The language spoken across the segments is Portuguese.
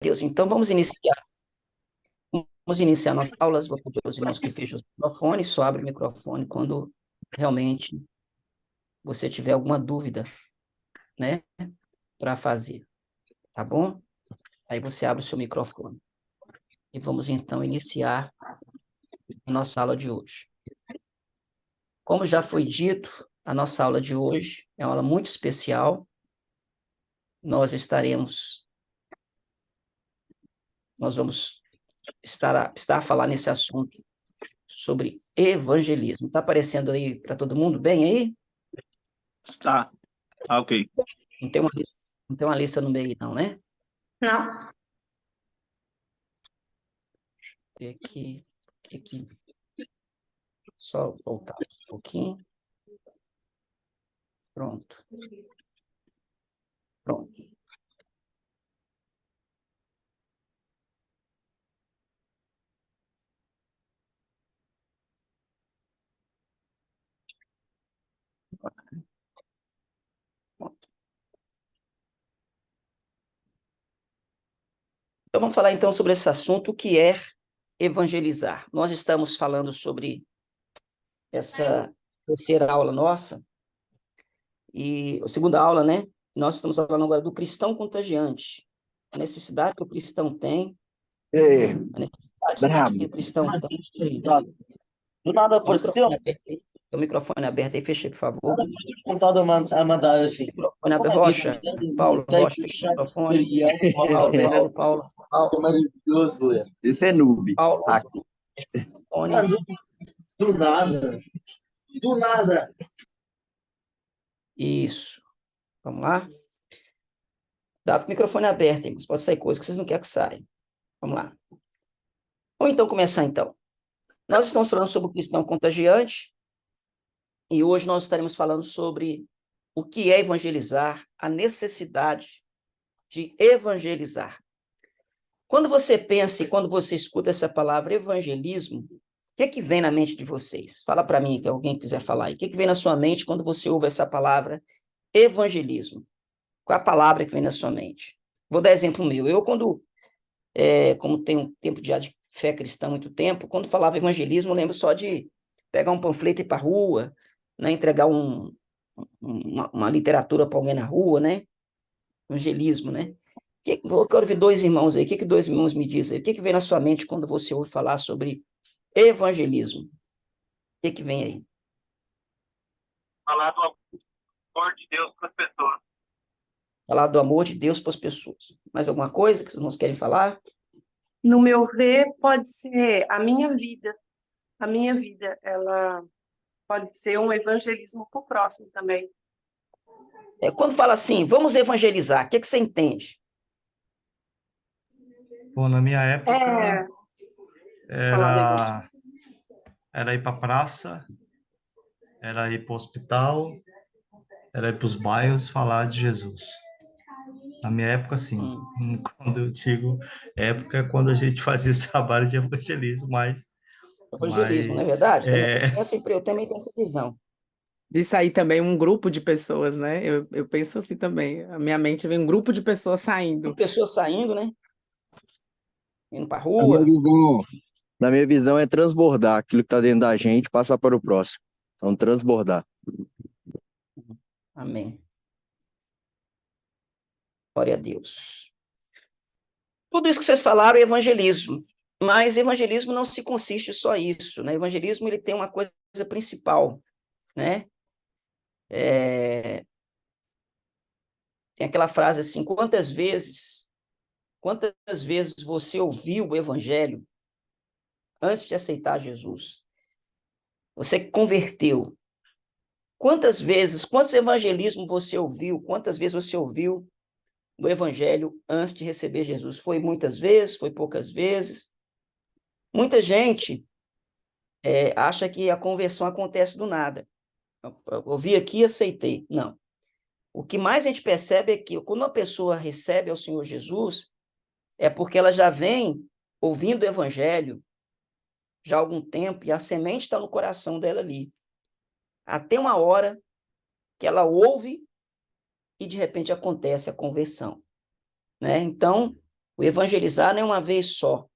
Deus. Então, vamos iniciar. Vamos iniciar nossas aulas. Vou pedir aos irmãos que fechem os microfones, só abre o microfone quando realmente você tiver alguma dúvida, né, para fazer, tá bom? Aí você abre o seu microfone. E vamos, então, iniciar a nossa aula de hoje. Como já foi dito, a nossa aula de hoje é uma aula muito especial. Nós vamos estar a falar nesse assunto sobre evangelismo. Está aparecendo aí para todo mundo bem aí? Tá, ok. Não tem uma lista no meio, não, né? Não. Aqui. Só voltar aqui um pouquinho. Pronto. Então, vamos falar então sobre esse assunto, o que é evangelizar. Nós estamos falando sobre essa terceira aula nossa, e a segunda aula, né? Nós estamos falando agora do cristão contagiante. A necessidade que o cristão tem, a necessidade que o cristão tem de... Do nada O apareceu. microfone aberto aí, fechei, por favor. Vontade a mandar assim. Microfone aberto. Rocha, Paulo, fecha o microfone. Paulo. Maravilhoso, Esse é noob. Paulo, Mano, do nada. Do nada. Isso. Vamos lá? Dado o microfone aberto, mas pode sair coisa que vocês não querem que saia. Vamos lá. Vamos então começar, então. Nós estamos falando sobre o cristão contagiante e hoje nós estaremos falando sobre o que é evangelizar, a necessidade de evangelizar. Quando você pensa e quando você escuta essa palavra evangelismo, o que vem na mente de vocês? Fala para mim, que alguém quiser falar aí. O que vem na sua mente quando você ouve essa palavra evangelismo? Qual é a palavra que vem na sua mente? Vou dar exemplo meu. Eu, como tenho tempo de fé cristã há muito tempo, quando falava evangelismo, eu lembro só de pegar um panfleto e ir para a rua, né, entregar uma literatura para alguém na rua, né? Evangelismo, né? Eu quero ver dois irmãos aí. O que dois irmãos me dizem? O que vem na sua mente quando você ouve falar sobre evangelismo? O que vem aí? Falar do amor de Deus para as pessoas. Falar do amor de Deus para as pessoas. Mais alguma coisa que os irmãos querem falar? No meu ver, pode ser a minha vida. A minha vida, ela pode ser um evangelismo para o próximo também. Quando fala assim, vamos evangelizar, o que você entende? Bom, na minha época Falar era ir para a praça, era ir para o hospital, era ir para os bairros falar de Jesus. Na minha época, sim. Quando eu digo época, é quando a gente fazia esse trabalho de evangelismo, Evangelismo, não é verdade? Eu também tenho essa visão. De sair também um grupo de pessoas, né? Eu penso assim também. A minha mente vem um grupo de pessoas saindo. Pessoas saindo, né? Indo para a Na rua. minha visão é transbordar aquilo que está dentro da gente, passar para o próximo. Então, transbordar. Amém. Glória a Deus. Tudo isso que vocês falaram é evangelismo, mas evangelismo não se consiste só isso, né? Evangelismo ele tem uma coisa principal, né? Tem aquela frase assim, quantas vezes você ouviu o evangelho antes de aceitar Jesus? Você converteu. Quantos evangelismos você ouviu? Quantas vezes você ouviu o evangelho antes de receber Jesus? Foi muitas vezes? Foi poucas vezes? Muita gente acha que a conversão acontece do nada. Eu ouvi aqui e aceitei. Não. O que mais a gente percebe é que quando uma pessoa recebe ao Senhor Jesus, é porque ela já vem ouvindo o evangelho já há algum tempo e a semente está no coração dela ali. Até uma hora que ela ouve e de repente acontece a conversão, né? Então, O evangelizar não é uma vez só,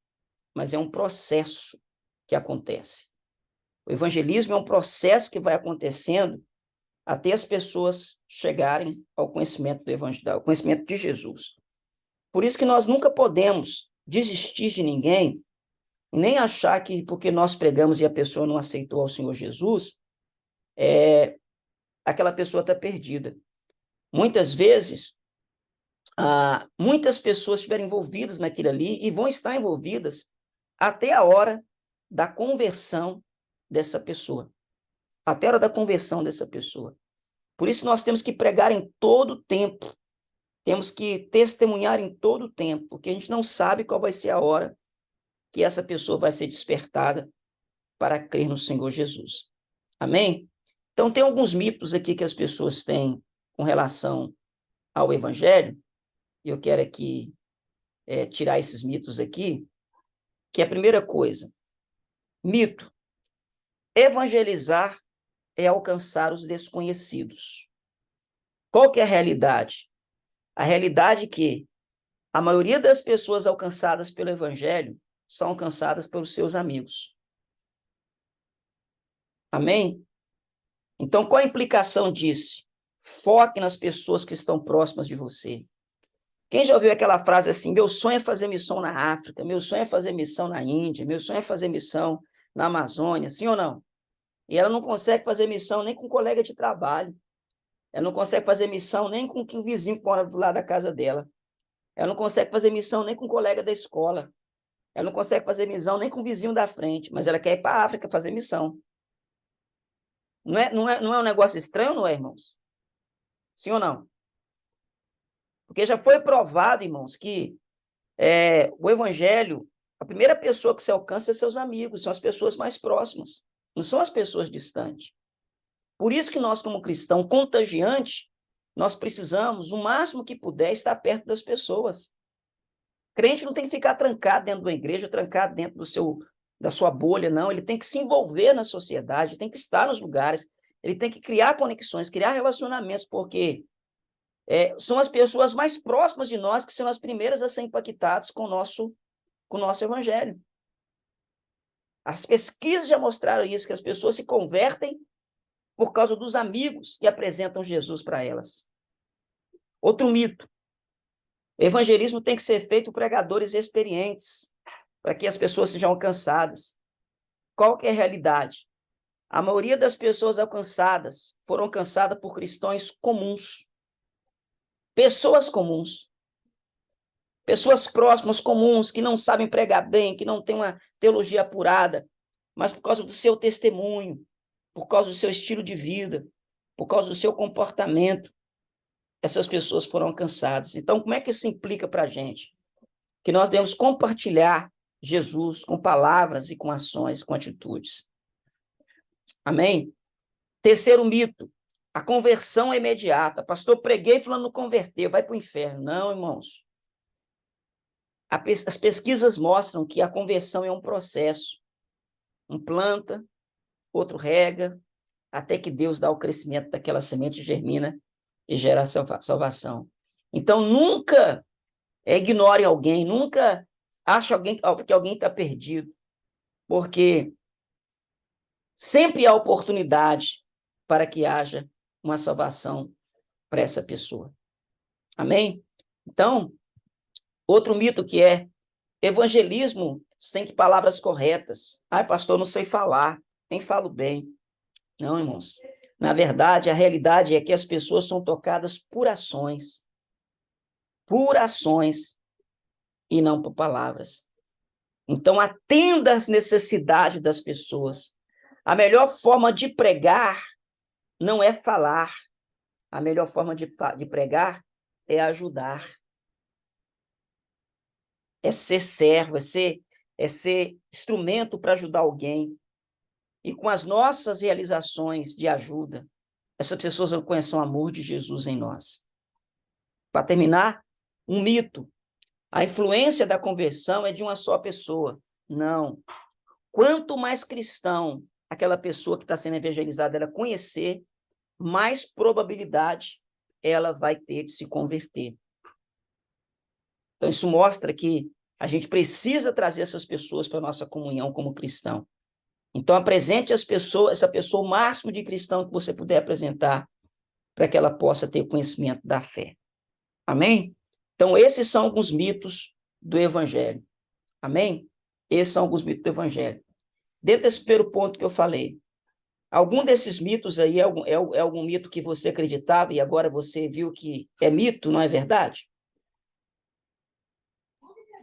mas é um processo que acontece. O evangelismo é um processo que vai acontecendo até as pessoas chegarem ao conhecimento do evangelho, ao conhecimento de Jesus. Por isso que nós nunca podemos desistir de ninguém, nem achar que porque nós pregamos e a pessoa não aceitou ao Senhor Jesus, aquela pessoa está perdida. Muitas vezes, muitas pessoas estiveram envolvidas naquilo ali e vão estar envolvidas até a hora da conversão dessa pessoa. Até a hora da conversão dessa pessoa. Por isso nós temos que pregar em todo o tempo. Temos que testemunhar em todo o tempo, porque a gente não sabe qual vai ser a hora que essa pessoa vai ser despertada para crer no Senhor Jesus. Amém? Então, tem alguns mitos aqui que as pessoas têm com relação ao Evangelho, e eu quero aqui tirar esses mitos aqui, que é a primeira coisa. Mito. Evangelizar é alcançar os desconhecidos. Qual que é a realidade? A realidade é que a maioria das pessoas alcançadas pelo Evangelho são alcançadas pelos seus amigos. Amém? Então, qual a implicação disso? Foque nas pessoas que estão próximas de você. Quem já ouviu aquela frase assim, meu sonho é fazer missão na África, meu sonho é fazer missão na Índia, meu sonho é fazer missão na Amazônia, sim ou não? E ela não consegue fazer missão nem com um colega de trabalho. Ela não consegue fazer missão nem com o vizinho que mora do lado da casa dela. Ela não consegue fazer missão nem com um colega da escola. Ela não consegue fazer missão nem com o vizinho da frente, mas ela quer ir para a África fazer missão. Não é um negócio estranho, não é, irmãos? Sim ou não? Porque já foi provado, irmãos, que o Evangelho, a primeira pessoa que se alcança é seus amigos, são as pessoas mais próximas, não são as pessoas distantes. Por isso que nós, como cristão contagiante, nós precisamos, o máximo que puder, estar perto das pessoas. Crente não tem que ficar trancado dentro da igreja, trancado dentro da sua bolha, não. Ele tem que se envolver na sociedade, tem que estar nos lugares, ele tem que criar conexões, criar relacionamentos, porque são as pessoas mais próximas de nós que são as primeiras a ser impactadas com o nosso evangelho. As pesquisas já mostraram isso, que as pessoas se convertem por causa dos amigos que apresentam Jesus para elas. Outro mito. O evangelismo tem que ser feito por pregadores experientes, para que as pessoas sejam alcançadas. Qual que é a realidade? A maioria das pessoas alcançadas foram alcançadas por cristãos comuns. Pessoas comuns. Pessoas próximas, comuns, que não sabem pregar bem, que não têm uma teologia apurada, mas por causa do seu testemunho, por causa do seu estilo de vida, por causa do seu comportamento, essas pessoas foram alcançadas. Então, como é que isso implica para a gente? Que nós devemos compartilhar Jesus com palavras e com ações, com atitudes. Amém? Terceiro mito, a conversão é imediata. Pastor, preguei falando não converteu, vai para o inferno. Não, irmãos. As pesquisas mostram que a conversão é um processo. Um planta, outro rega, até que Deus dá o crescimento daquela semente, germina e gera a salvação. Então, nunca ignore alguém, nunca ache que alguém está perdido, porque sempre há oportunidade para que haja uma salvação para essa pessoa. Amém? Então, outro mito que é evangelismo sem palavras corretas. Ai, pastor, não sei falar, nem falo bem. Não, irmãos. Na verdade, a realidade é que as pessoas são tocadas por ações e não por palavras. Então, atenda às necessidades das pessoas. A melhor forma de pregar não é falar. A melhor forma de pregar é ajudar. É ser servo, é ser instrumento para ajudar alguém. E com as nossas realizações de ajuda, essas pessoas vão conhecer o amor de Jesus em nós. Para terminar, um mito. A influência da conversão é de uma só pessoa. Não. Quanto mais cristão aquela pessoa que está sendo evangelizada ela conhecer, mais probabilidade ela vai ter de se converter. Então, isso mostra que a gente precisa trazer essas pessoas para a nossa comunhão como cristão. Então, apresente essa pessoa o máximo de cristão que você puder apresentar, para que ela possa ter conhecimento da fé. Amém? Então, esses são alguns mitos do Evangelho. Amém? Esses são alguns mitos do Evangelho. Dentro desse primeiro ponto que eu falei, algum desses mitos aí é algum mito que você acreditava e agora você viu que é mito, não é verdade?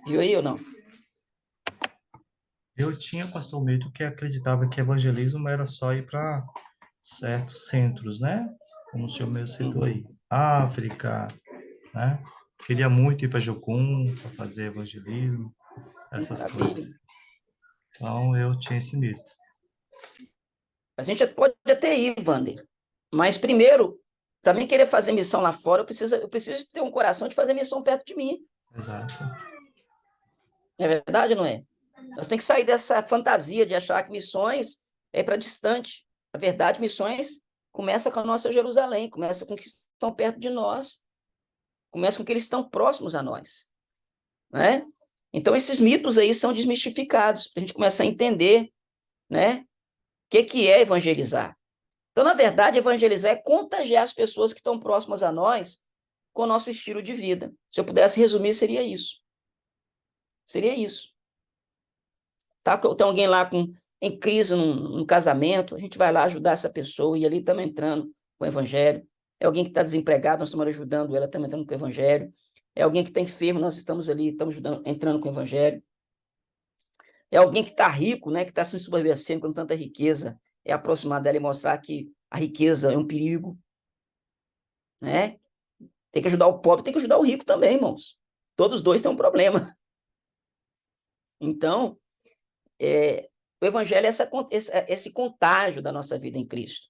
Viu aí ou não? Eu tinha, pastor Mito, que acreditava que evangelismo era só ir para certos centros, né? Como o senhor mesmo citou aí. África, né? Queria muito ir para Jocum, para fazer evangelismo, essas Maravilha. coisas. Então, eu tinha esse mito. A gente pode até ir, Wander, mas primeiro, para mim querer fazer missão lá fora, eu preciso ter um coração de fazer missão perto de mim. Exato. É verdade ou não é? Nós temos que sair dessa fantasia de achar que missões é para distante. Na verdade, missões começa com a nossa Jerusalém, começa com os que estão perto de nós, começa com que eles estão próximos a nós, né? Então, esses mitos aí são desmistificados, para a gente começar a entender, né? O que é evangelizar. Então, na verdade, evangelizar é contagiar as pessoas que estão próximas a nós com o nosso estilo de vida. Se eu pudesse resumir, seria isso. Seria isso. Tá? Tem alguém lá em crise num casamento, a gente vai lá ajudar essa pessoa e ali estamos entrando com o evangelho. É alguém que está desempregado, nós estamos ajudando ela, estamos entrando com o evangelho. É alguém que está enfermo, nós estamos ali, estamos ajudando, entrando com o evangelho. É alguém que está rico, né, que está se ensoberbecendo com tanta riqueza, é aproximar dela e mostrar que a riqueza é um perigo, né? Tem que ajudar o pobre, tem que ajudar o rico também, irmãos. Todos os dois têm um problema. Então, o evangelho é esse contágio da nossa vida em Cristo.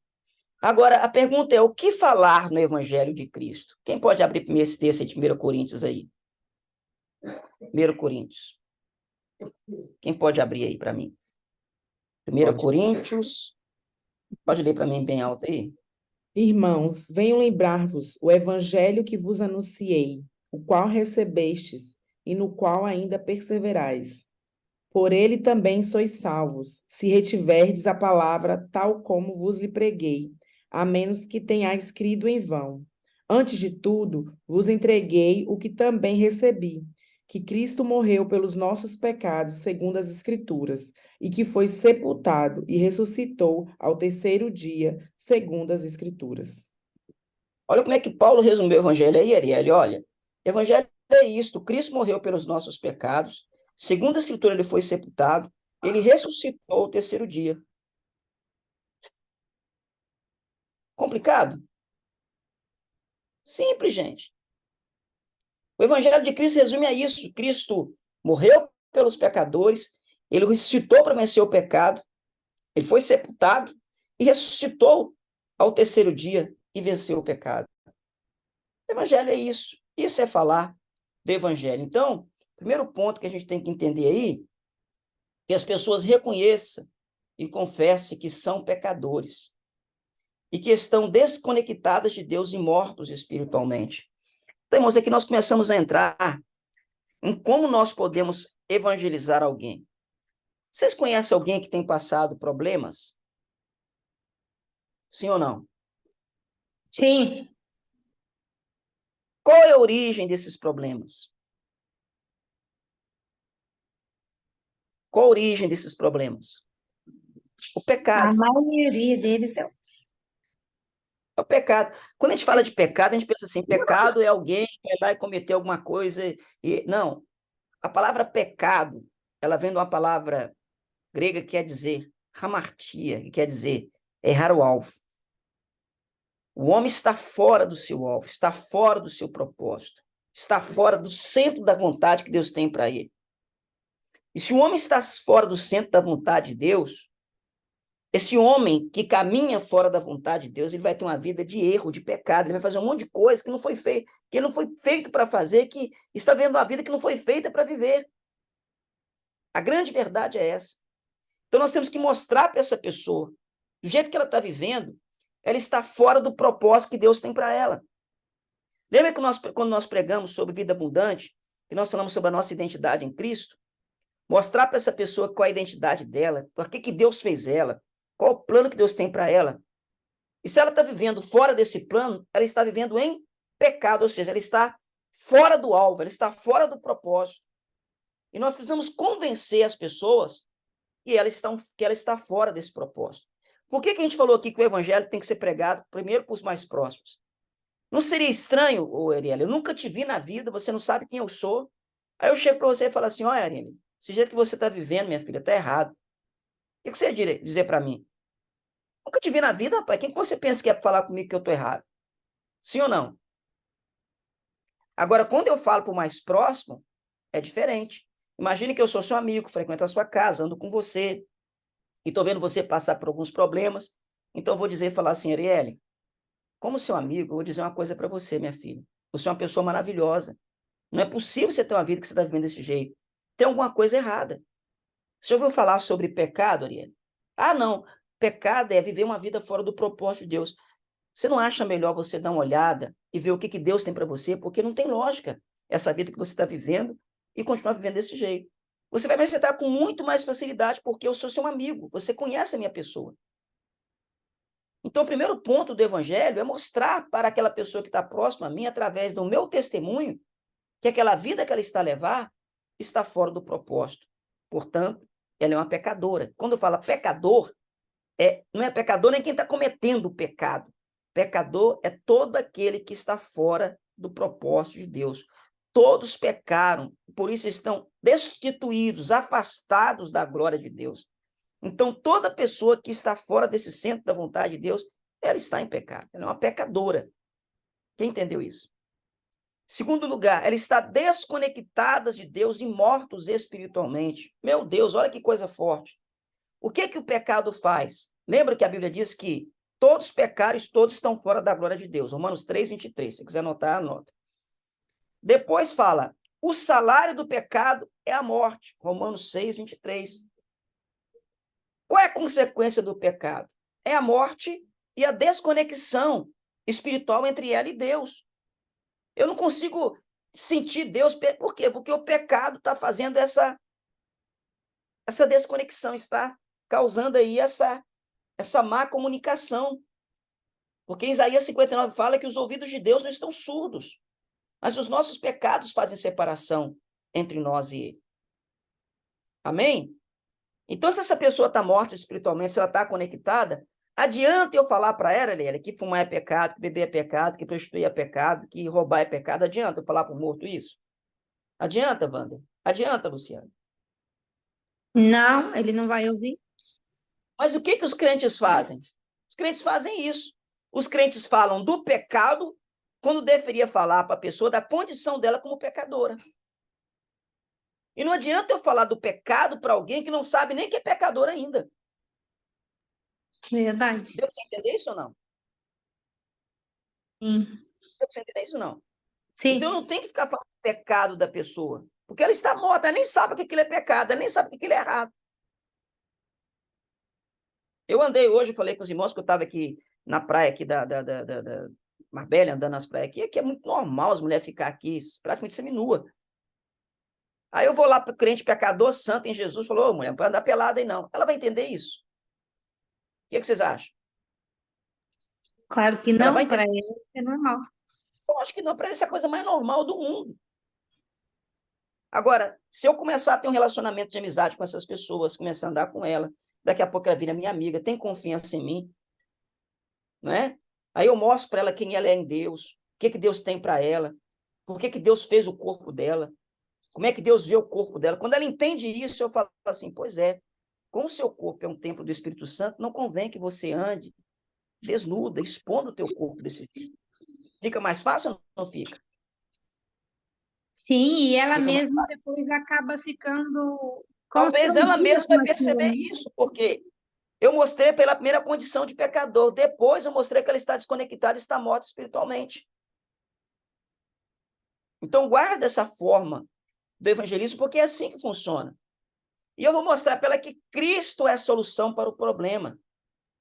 Agora, a pergunta é, o que falar no evangelho de Cristo? Quem pode abrir esse texto de 1 Coríntios aí? 1 Coríntios. Quem pode abrir aí para mim? 1 Coríntios. Pode ler para mim bem alto aí? Irmãos, venham lembrar-vos o evangelho que vos anunciei, o qual recebestes e no qual ainda perseverais. Por ele também sois salvos, se retiverdes a palavra tal como vos lhe preguei, a menos que tenhais crido em vão. Antes de tudo, vos entreguei o que também recebi, que Cristo morreu pelos nossos pecados, segundo as Escrituras, e que foi sepultado e ressuscitou ao terceiro dia, segundo as Escrituras. Olha como é que Paulo resumiu o evangelho aí, Ariel. Olha, evangelho é isto, Cristo morreu pelos nossos pecados, segundo a Escritura ele foi sepultado, ele ressuscitou ao terceiro dia. Complicado? Simples, gente. O evangelho de Cristo resume a isso. Cristo morreu pelos pecadores, ele ressuscitou para vencer o pecado, ele foi sepultado e ressuscitou ao terceiro dia e venceu o pecado. O evangelho é isso. Isso é falar do evangelho. Então, o primeiro ponto que a gente tem que entender aí, que as pessoas reconheçam e confessem que são pecadores e que estão desconectadas de Deus e mortos espiritualmente. Então, irmãos, aqui nós começamos a entrar em como nós podemos evangelizar alguém. Vocês conhecem alguém que tem passado problemas? Sim ou não? Sim. Qual é a origem desses problemas? Qual a origem desses problemas? O pecado. A maioria deles é. É o pecado. Quando a gente fala de pecado, a gente pensa assim, pecado é alguém que vai lá e cometeu alguma coisa. Não, a palavra pecado, ela vem de uma palavra grega que quer dizer hamartia, que quer dizer errar o alvo. O homem está fora do seu alvo, está fora do seu propósito, está fora do centro da vontade que Deus tem para ele. E se o homem está fora do centro da vontade de Deus, esse homem que caminha fora da vontade de Deus, ele vai ter uma vida de erro, de pecado, ele vai fazer um monte de coisa que não foi feito, que ele não foi feito para fazer, que está vivendo uma vida que não foi feita para viver. A grande verdade é essa. Então nós temos que mostrar para essa pessoa, do jeito que ela está vivendo, ela está fora do propósito que Deus tem para ela. Lembra que quando nós pregamos sobre vida abundante, que nós falamos sobre a nossa identidade em Cristo, mostrar para essa pessoa qual é a identidade dela, por que Deus fez ela, qual o plano que Deus tem para ela. E se ela está vivendo fora desse plano, ela está vivendo em pecado, ou seja, ela está fora do alvo, ela está fora do propósito. E nós precisamos convencer as pessoas que ela está fora desse propósito. Por que a gente falou aqui que o evangelho tem que ser pregado primeiro para os mais próximos? Não seria estranho, Arielle, eu nunca te vi na vida, você não sabe quem eu sou. Aí eu chego para você e falo assim, olha, Arielle, esse jeito que você está vivendo, minha filha, está errado. O que você ia dizer para mim? Nunca te vi na vida, rapaz. Quem que você pensa que é para falar comigo que eu estou errado? Sim ou não? Agora, quando eu falo para o mais próximo, é diferente. Imagine que eu sou seu amigo, frequento a sua casa, ando com você, e estou vendo você passar por alguns problemas, então eu vou dizer e falar assim, Arielle, como seu amigo, eu vou dizer uma coisa para você, minha filha. Você é uma pessoa maravilhosa. Não é possível você ter uma vida que você está vivendo desse jeito. Tem alguma coisa errada. Você ouviu falar sobre pecado, Arielle? Ah, não. Pecado é viver uma vida fora do propósito de Deus. Você não acha melhor você dar uma olhada e ver o que Deus tem para você? Porque não tem lógica essa vida que você está vivendo e continuar vivendo desse jeito. Você vai me aceitar com muito mais facilidade porque eu sou seu amigo. Você conhece a minha pessoa. Então, o primeiro ponto do evangelho é mostrar para aquela pessoa que está próxima a mim, através do meu testemunho, que aquela vida que ela está a levar está fora do propósito. Portanto, ela é uma pecadora. Quando fala pecador, não é pecador nem quem está cometendo o pecado. Pecador é todo aquele que está fora do propósito de Deus. Todos pecaram, por isso estão destituídos, afastados da glória de Deus. Então, toda pessoa que está fora desse centro da vontade de Deus, ela está em pecado. Ela é uma pecadora. Quem entendeu isso? Segundo lugar, ela está desconectada de Deus e mortos espiritualmente. Meu Deus, olha que coisa forte. O que o pecado faz? Lembra que a Bíblia diz que todos pecaram e todos estão fora da glória de Deus. Romanos 3, 23. Se quiser anotar, anota. Depois fala, o salário do pecado é a morte. Romanos 6, 23. Qual é a consequência do pecado? É a morte e a desconexão espiritual entre ela e Deus. Eu não consigo sentir Deus. Por quê? Porque o pecado está fazendo essa desconexão, está causando aí essa má comunicação. Porque em Isaías 59 fala que os ouvidos de Deus não estão surdos, mas os nossos pecados fazem separação entre nós e Ele. Amém? Então, se essa pessoa está morta espiritualmente, se ela está conectada, adianta eu falar para ela, que fumar é pecado, que beber é pecado, que prostituir é pecado, que roubar é pecado. Adianta eu falar para o morto isso? Adianta, Wander? Adianta, Luciano? Não, ele não vai ouvir. Mas o que os crentes fazem? Os crentes fazem isso. Os crentes falam do pecado quando deveria falar para a pessoa da condição dela como pecadora. E não adianta eu falar do pecado para alguém que não sabe nem que é pecador ainda. Verdade. Deu para você entender isso ou não? Sim. Deu para você entender isso ou não? Sim. Então, eu não tenho que ficar falando do pecado da pessoa, porque ela está morta, ela nem sabe o que aquilo é pecado, ela nem sabe o que aquilo é errado. Eu andei hoje, falei com os irmãos que eu estava aqui na praia aqui da Marbella, andando nas praias aqui, é muito normal as mulheres ficar aqui praticamente seminua. Aí eu vou lá para o crente pecador, santo em Jesus, falou, ô mulher, não pode andar pelada aí não. Ela vai entender isso. O que vocês acham? Claro que Ela não, vai para entender ele isso? é normal. Eu acho que não, para isso é a coisa mais normal do mundo. Agora, se eu começar a ter um relacionamento de amizade com essas pessoas, começar a andar com ela, daqui a pouco ela vira minha amiga, tem confiança em mim, né? Aí eu mostro para ela quem ela é em Deus, o que Deus tem para ela, por que Deus fez o corpo dela, como é que Deus vê o corpo dela. Quando ela entende isso, eu falo assim, pois é, como o seu corpo é um templo do Espírito Santo, não convém que você ande desnuda, expondo o teu corpo desse jeito. Fica mais fácil ou não fica? Sim, e ela Fica mais mesma fácil. depois acaba ficando Talvez ela constrangida mesma com vai aquilo, perceber né? isso, porque eu mostrei pela primeira condição de pecador, depois eu mostrei que ela está desconectada e está morta espiritualmente. Então, guarda essa forma do evangelismo, porque é assim que funciona. E eu vou mostrar para ela que Cristo é a solução para o problema.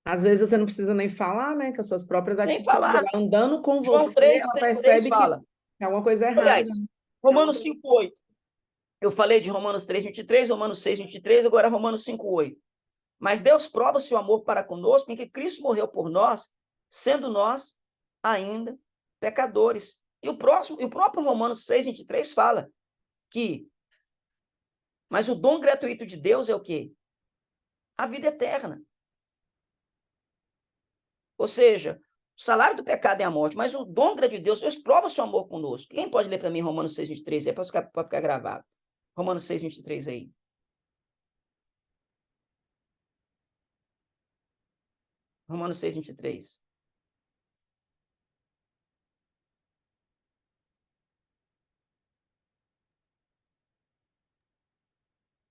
Às vezes você não precisa nem falar, né? Com as suas próprias Nem atitudes, falar. ela andando com João você, ela 3,16 percebe que fala. tem alguma coisa errada. Aliás, Romanos 5:8. Eu falei de Romanos 3:23, Romanos 6:23, agora Romanos 5:8. Mas Deus prova o seu amor para conosco em que Cristo morreu por nós, sendo nós ainda pecadores. E o próprio Romanos 6:23 fala que, mas o dom gratuito de Deus é o quê? A vida eterna. Ou seja, o salário do pecado é a morte, mas o dom gratuito de Deus, Deus prova o seu amor conosco. Quem pode ler para mim Romanos 6:23? É para ficar gravado. Romanos 6:23 aí. Romanos 6:23.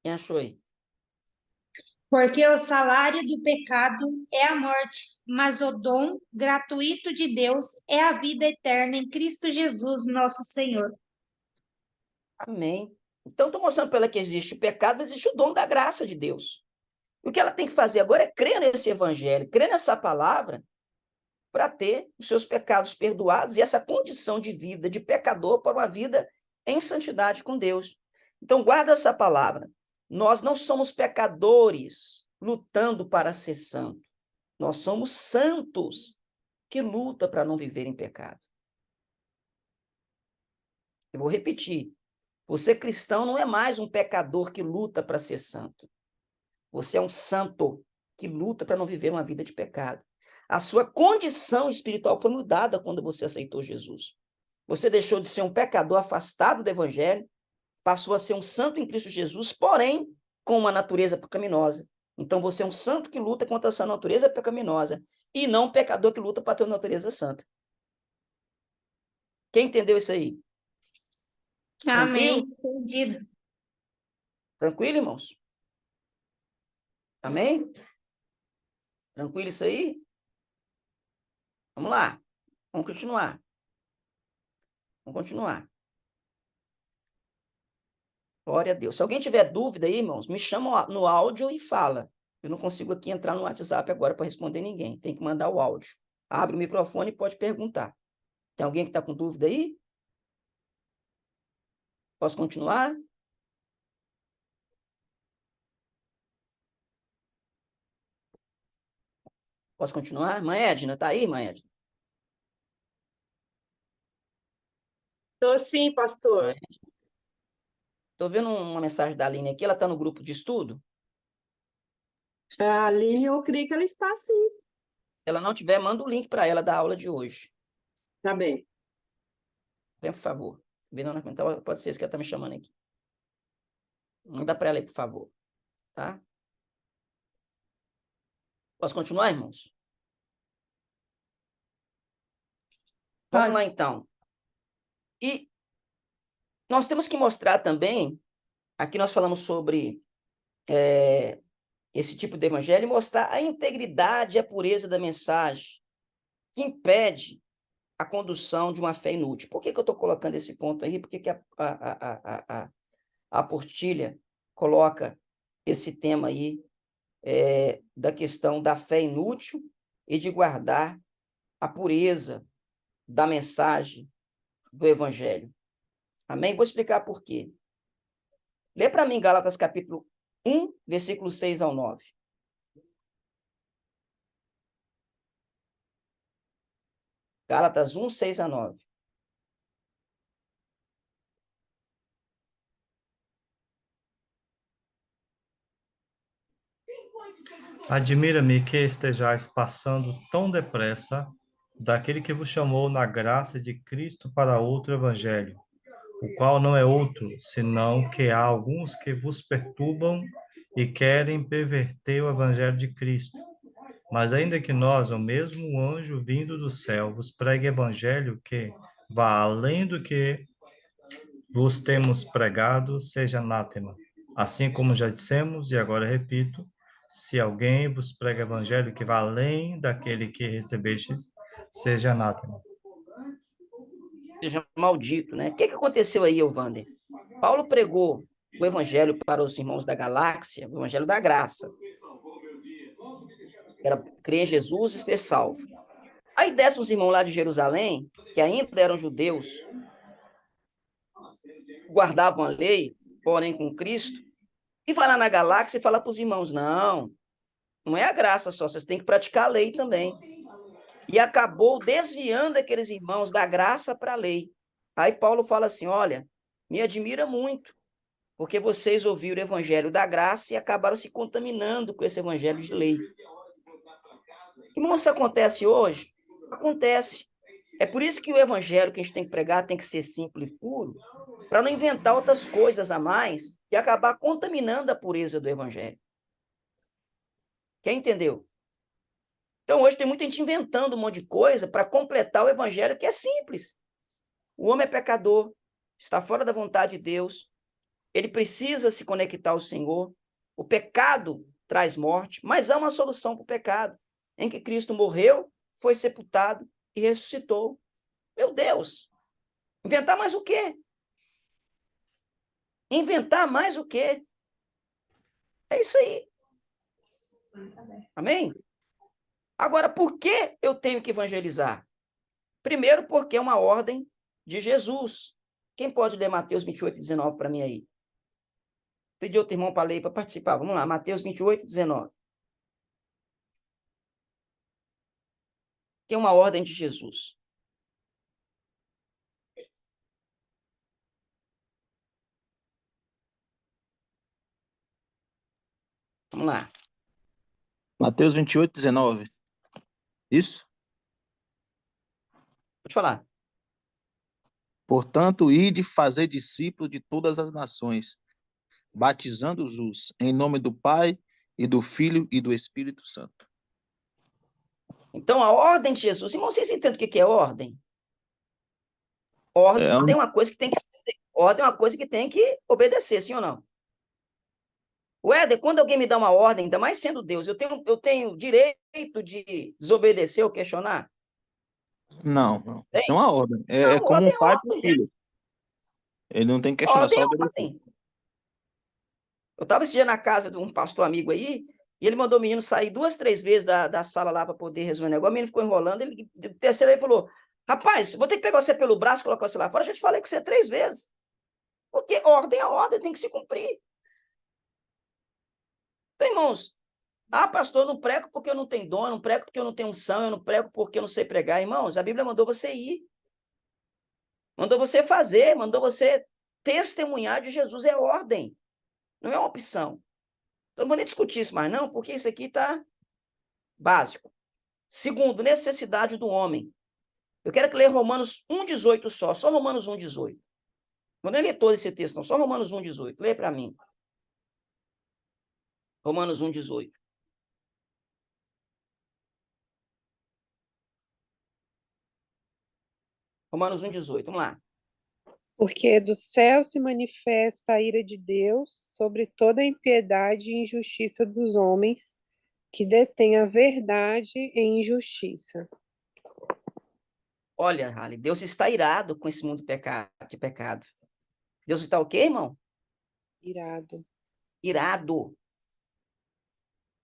Quem achou aí? Porque o salário do pecado é a morte, mas o dom gratuito de Deus é a vida eterna em Cristo Jesus, nosso Senhor. Amém. Então, estou mostrando para ela que existe o pecado, mas existe o dom da graça de Deus. O que ela tem que fazer agora é crer nesse evangelho, crer nessa palavra, para ter os seus pecados perdoados e essa condição de vida de pecador para uma vida em santidade com Deus. Então, guarda essa palavra. Nós não somos pecadores lutando para ser santo. Nós somos santos que lutam para não viver em pecado. Eu vou repetir. Você cristão não é mais um pecador que luta para ser santo. Você é um santo que luta para não viver uma vida de pecado. A sua condição espiritual foi mudada quando você aceitou Jesus. Você deixou de ser um pecador afastado do evangelho, passou a ser um santo em Cristo Jesus, porém com uma natureza pecaminosa. Então você é um santo que luta contra essa natureza pecaminosa e não um pecador que luta para ter uma natureza santa. Quem entendeu isso aí? Amém. Tranquilo? Entendido. Tranquilo, irmãos? Amém? Tranquilo isso aí? Vamos lá. Vamos continuar. Vamos continuar. Glória a Deus. Se alguém tiver dúvida aí, irmãos, me chama no áudio e fala. Eu não consigo aqui entrar no WhatsApp agora para responder ninguém. Tem que mandar o áudio. Abre o microfone e pode perguntar. Tem alguém que está com dúvida aí? Posso continuar? Posso continuar? Mãe Edna, tá aí, mãe Edna? Estou sim, pastor. Estou vendo uma mensagem da Aline aqui, ela está no grupo de estudo. A Aline, eu creio que ela está sim. Se ela não tiver, manda o link para ela da aula de hoje. Tá bem. Vem, por favor. Então, pode ser isso que ela está me chamando aqui. Manda para ela aí, por favor. Tá? Posso continuar, irmãos? Vamos lá, então. E nós temos que mostrar também, aqui nós falamos sobre esse tipo de evangelho, e mostrar a integridade e a pureza da mensagem, que impede a condução de uma fé inútil. Por que eu estou colocando esse ponto aí? Por que a apostila coloca esse tema aí da questão da fé inútil e de guardar a pureza da mensagem do evangelho? Amém? Vou explicar por quê. Lê para mim Gálatas capítulo 1, versículo 6 ao 9. Gálatas 1, 6 a 9. Admira-me que estejais passando tão depressa daquele que vos chamou na graça de Cristo para outro evangelho, o qual não é outro, senão que há alguns que vos perturbam e querem perverter o evangelho de Cristo. Mas ainda que nós, o mesmo anjo vindo do céu, vos pregue evangelho que vá além do que vos temos pregado, seja anátema. Assim como já dissemos, e agora repito, se alguém vos prega evangelho que vá além daquele que recebestes, seja anátema. Seja maldito, né? O que aconteceu aí, Wander? Paulo pregou o evangelho para os irmãos da galáxia, o evangelho da graça. Era crer em Jesus e ser salvo. Aí desce os irmãos lá de Jerusalém, que ainda eram judeus, guardavam a lei, porém com Cristo, e vai lá na galáxia e fala para os irmãos, não, não é a graça só, vocês têm que praticar a lei também. E acabou desviando aqueles irmãos da graça para a lei. Aí Paulo fala assim, olha, me admira muito, porque vocês ouviram o evangelho da graça e acabaram se contaminando com esse evangelho de lei. Irmão, isso acontece hoje? Acontece. É por isso que o evangelho que a gente tem que pregar tem que ser simples e puro, para não inventar outras coisas a mais e acabar contaminando a pureza do evangelho. Quem entendeu? Então, hoje tem muita gente inventando um monte de coisa para completar o evangelho que é simples. O homem é pecador, está fora da vontade de Deus, ele precisa se conectar ao Senhor, o pecado traz morte, mas há uma solução para o pecado, em que Cristo morreu, foi sepultado e ressuscitou. Meu Deus! Inventar mais o quê? Inventar mais o quê? É isso aí. Amém? Agora, por que eu tenho que evangelizar? Primeiro, porque é uma ordem de Jesus. Quem pode ler Mateus 28, 19 para mim aí? Pedi outro irmão para ler, para participar. Vamos lá, Mateus 28, 19. Que é uma ordem de Jesus. Vamos lá. Mateus 28, 19. Isso? Pode falar. Portanto, ide fazer discípulos de todas as nações, batizando-os em nome do Pai e do Filho e do Espírito Santo. Então, a ordem de Jesus, irmão, vocês entendem o que é ordem? Ordem é uma coisa que tem que ordem é uma coisa que tem que obedecer, sim ou não? O Éder, quando alguém me dá uma ordem, ainda mais sendo Deus, eu tenho direito de desobedecer ou questionar? Não. Isso é uma ordem. É como ordem um pai para o filho. Ele não tem que questionar, só obedecer. Ordem. Eu estava esse dia na casa de um pastor amigo aí, e ele mandou o menino sair 2, 3 vezes da sala lá para poder resolver o negócio. O menino ficou enrolando, ele terceiro aí falou, rapaz, vou ter que pegar você pelo braço e colocar você lá fora. Eu já te falei com você 3 vezes. Porque ordem é ordem, tem que se cumprir. Então, irmãos, pastor, eu não prego porque eu não tenho dom, eu não prego porque eu não tenho unção, eu não prego porque eu não sei pregar. Irmãos, a Bíblia mandou você ir. Mandou você fazer, mandou você testemunhar de Jesus, é ordem. Não é uma opção. Então, não vou nem discutir isso mais não, porque isso aqui está básico. Segundo, necessidade do homem. Eu quero que leia Romanos 1,18 só Romanos 1,18. Vou nem ler todo esse texto, não, só Romanos 1,18. Lê para mim. Romanos 1,18. Romanos 1,18, vamos lá. Porque do céu se manifesta a ira de Deus sobre toda a impiedade e injustiça dos homens que detêm a verdade em injustiça. Olha, Hali, Deus está irado com esse mundo de pecado. Deus está o quê, irmão? Irado. Irado.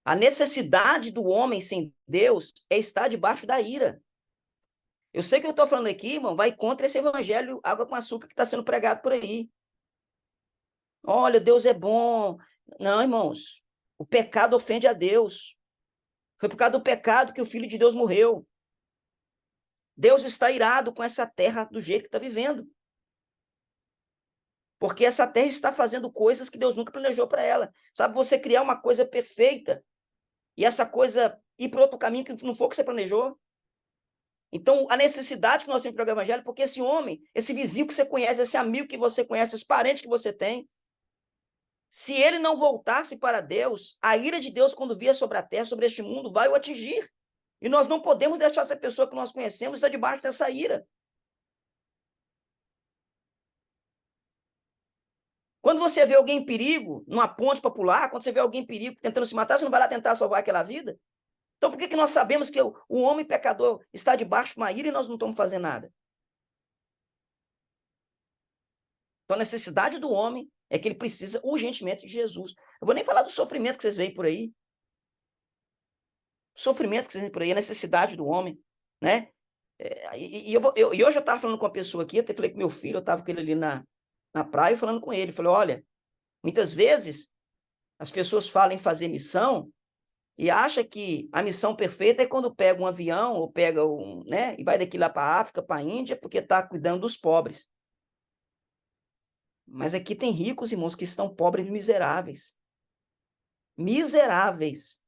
A necessidade do homem sem Deus é estar debaixo da ira. Eu sei que eu estou falando aqui, irmão, vai contra esse evangelho água com açúcar que está sendo pregado por aí. Olha, Deus é bom. Não, irmãos, o pecado ofende a Deus. Foi por causa do pecado que o Filho de Deus morreu. Deus está irado com essa terra do jeito que está vivendo. Porque essa terra está fazendo coisas que Deus nunca planejou para ela. Sabe, você criar uma coisa perfeita e essa coisa ir para outro caminho que não foi o que você planejou? Então, a necessidade que nós temos para o evangelho, porque esse homem, esse vizinho que você conhece, esse amigo que você conhece, esse parente que você tem, se ele não voltasse para Deus, a ira de Deus, quando vier sobre a terra, sobre este mundo, vai o atingir. E nós não podemos deixar essa pessoa que nós conhecemos estar debaixo dessa ira. Quando você vê alguém em perigo, numa ponte para pular, quando você vê alguém em perigo tentando se matar, você não vai lá tentar salvar aquela vida? Então, por que nós sabemos que o homem pecador está debaixo de uma ira e nós não estamos fazendo nada? Então, a necessidade do homem é que ele precisa urgentemente de Jesus. Eu vou nem falar do sofrimento que vocês veem por aí. O sofrimento que vocês veem por aí, a necessidade do homem, né? E hoje eu estava falando com uma pessoa aqui, até falei com meu filho, eu estava com ele ali na na praia falando com ele. Falei, olha, muitas vezes as pessoas falam em fazer missão e acham que a missão perfeita é quando pega um avião ou pega né, e vai daqui lá para a África, para a Índia, porque está cuidando dos pobres. Mas aqui tem ricos, irmãos, que estão pobres e miseráveis. Miseráveis.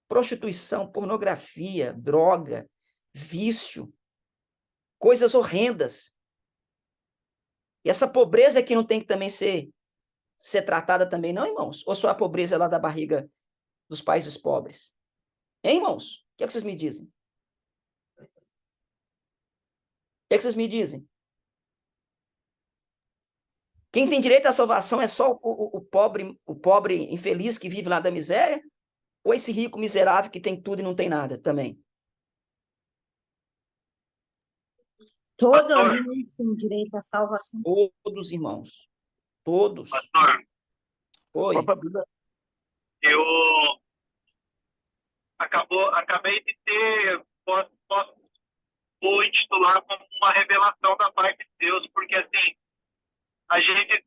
Prostituição, pornografia, droga, vício, coisas horrendas. E essa pobreza aqui não tem que também ser tratada também, não, irmãos? Ou só a pobreza lá da barriga dos países pobres? Hein, irmãos? O que é que vocês me dizem? O que é que vocês me dizem? Quem tem direito à salvação é só o pobre infeliz que vive lá da miséria? Ou esse rico miserável que tem tudo e não tem nada também? Todo mundo tem direito à salvação. Todos, irmãos. Todos. Pastor, Oi. eu acabei de ter, vou intitular como uma revelação da parte de Deus, porque assim, a gente,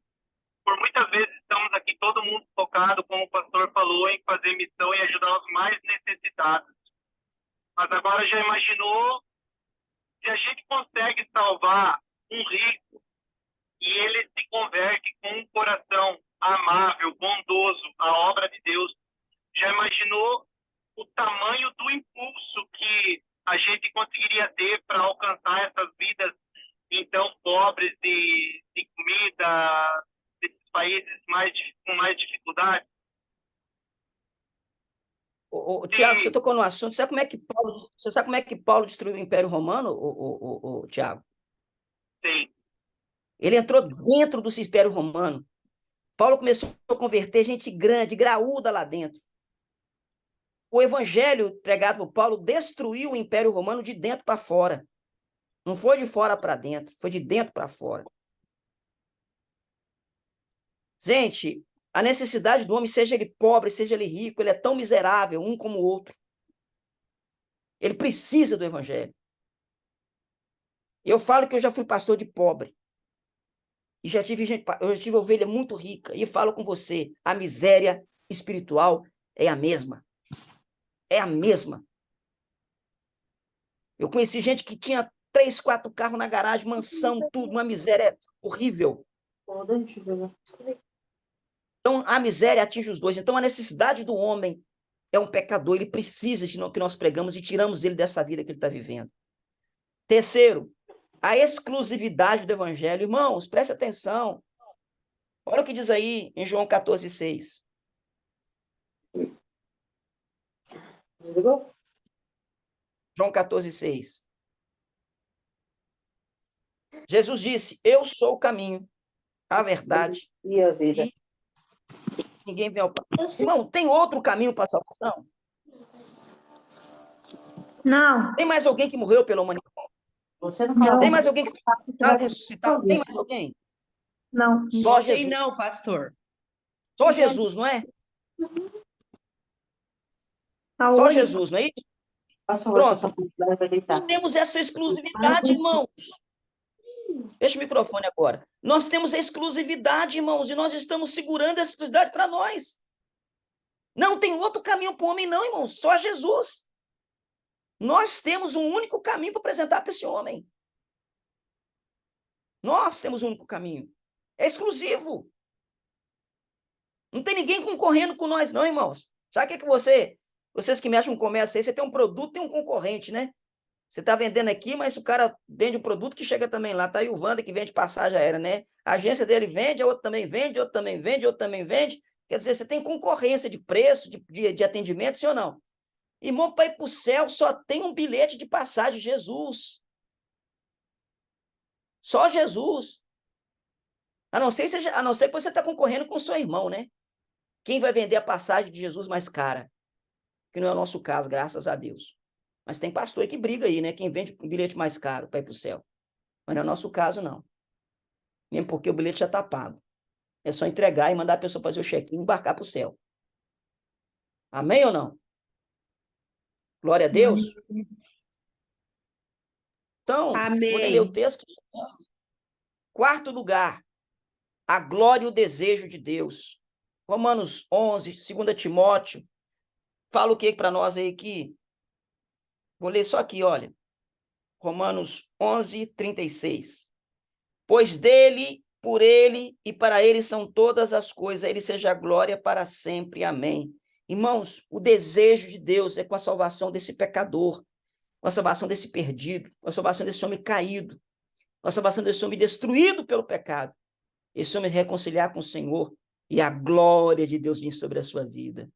por muitas vezes, estamos aqui todo mundo focado, como o pastor falou, em fazer missão e ajudar os mais necessitados. Mas agora já imaginou se a gente consegue salvar um rico e ele se converte com um coração amável, bondoso, à obra de Deus? Já imaginou o tamanho do impulso que a gente conseguiria ter para alcançar essas vidas, então, pobres de comida, desses países com mais dificuldade? Tiago, você tocou no assunto. Você sabe como é que Paulo destruiu o Império Romano, Tiago? Sim. Ele entrou dentro do Império Romano. Paulo começou a converter gente grande, graúda lá dentro. O evangelho pregado por Paulo destruiu o Império Romano de dentro para fora. Não foi de fora para dentro, foi de dentro para fora. Gente, a necessidade do homem, seja ele pobre, seja ele rico, ele é tão miserável, um como o outro. Ele precisa do evangelho. Eu falo que eu já fui pastor de pobre. E eu já tive ovelha muito rica. E falo com você, a miséria espiritual é a mesma. É a mesma. Eu conheci gente que tinha 3, 4 carros na garagem, mansão, tudo, uma miséria horrível. Então, a miséria atinge os dois. Então, a necessidade do homem é um pecador. Ele precisa de que nós pregamos e tiramos ele dessa vida que ele está vivendo. Terceiro, a exclusividade do evangelho. Irmãos, preste atenção. Olha o que diz aí em João 14:6. Desligou? João 14:6. Jesus disse, eu sou o caminho, a verdade e a vida. E ninguém vem ao Pai. Irmão, tem outro caminho para a salvação? Não. Tem mais alguém que morreu pela humanidade? Você não. Tem mais alguém que foi ressuscitado? Tem mais alguém? Não. Só Não Jesus. tem não, pastor. Só Jesus, não é? Tá Só hoje. Jesus, não é isso? Pronto. Nós temos essa exclusividade, irmãos. Fecha o microfone agora. Nós temos a exclusividade, irmãos, e nós estamos segurando essa exclusividade para nós. Não tem outro caminho para o homem, não, irmãos. Só Jesus. Nós temos um único caminho para apresentar para esse homem. Nós temos um único caminho. É exclusivo. Não tem ninguém concorrendo com nós, não, irmãos. Sabe o que vocês que mexem com comércio aí, você tem um produto, tem um concorrente, né? Você está vendendo aqui, mas o cara vende um produto que chega também lá. Tá aí o Wander que vende passagem aérea, né? A agência dele vende, a outra também vende, outro também vende, outro também vende. Quer dizer, você tem concorrência de preço, de atendimento, sim ou não? Irmão, para ir para o céu só tem um bilhete de passagem, Jesus. Só Jesus. A não ser que você está concorrendo com o seu irmão, né? Quem vai vender a passagem de Jesus mais cara? Que não é o nosso caso, graças a Deus. Mas tem pastor aí que briga aí, né? Quem vende um bilhete mais caro para ir para o céu. Mas não é o nosso caso, não. Mesmo porque o bilhete já está pago. É só entregar e mandar a pessoa fazer o check-in e embarcar para o céu. Amém ou não? Glória a Deus. Então, poder ler o Amém. texto. Quarto lugar, a glória e o desejo de Deus. Romanos 11, 2 Timóteo, fala o que para nós aí aqui? Vou ler só aqui, olha. Romanos 11, 36. Pois dele, por ele e para ele são todas as coisas, a ele seja a glória para sempre. Amém. Irmãos, o desejo de Deus é com a salvação desse pecador, com a salvação desse perdido, com a salvação desse homem caído, com a salvação desse homem destruído pelo pecado. Esse homem reconciliar com o Senhor e a glória de Deus vir sobre a sua vida.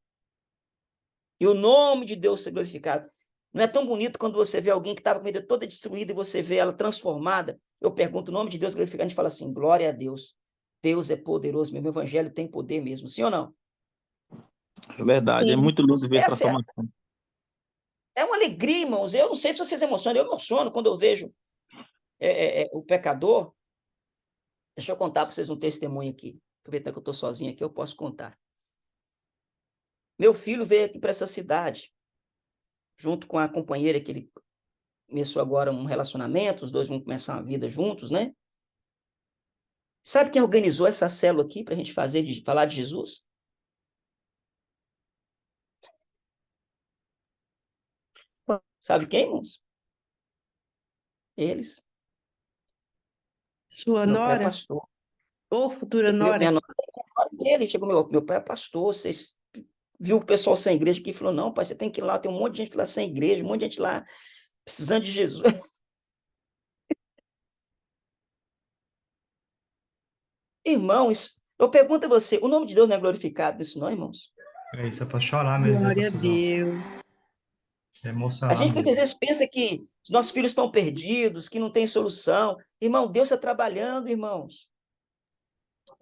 E o nome de Deus ser glorificado. Não é tão bonito quando você vê alguém que estava com a vida toda destruída e você vê ela transformada? Eu pergunto o nome de Deus glorificado, a gente fala assim, glória a Deus. Deus é poderoso, meu evangelho tem poder mesmo, sim ou não? É verdade, é Sim. muito lindo ver a Essa transformação. é uma alegria, irmãos. Eu não sei se vocês emocionam, eu emociono quando eu vejo o pecador. Deixa eu contar para vocês um testemunho aqui. Aproveitando que eu estou sozinho aqui, eu posso contar. Meu filho veio aqui para essa cidade, junto com a companheira que ele começou agora um relacionamento, os dois vão começar uma vida juntos, né? Sabe quem organizou essa célula aqui para a gente falar de Jesus? Sabe quem, irmãos? Eles. Sua Meu pai é nora pastor. ou futura Minha nora? nora é fora dele. Chegou, meu pai é pastor. Vocês viu o pessoal sem igreja aqui e falou: não, pai, você tem que ir lá. Tem um monte de gente lá sem igreja, um monte de gente lá precisando de Jesus. Irmãos, eu pergunto a você: o nome de Deus não é glorificado nisso, não, irmãos? É isso, é para chorar mesmo, viu, Glória a pastorzão? Deus. É A emocionar gente muitas mesmo. vezes pensa que os nossos filhos estão perdidos, que não tem solução. Irmão, Deus está trabalhando, irmãos.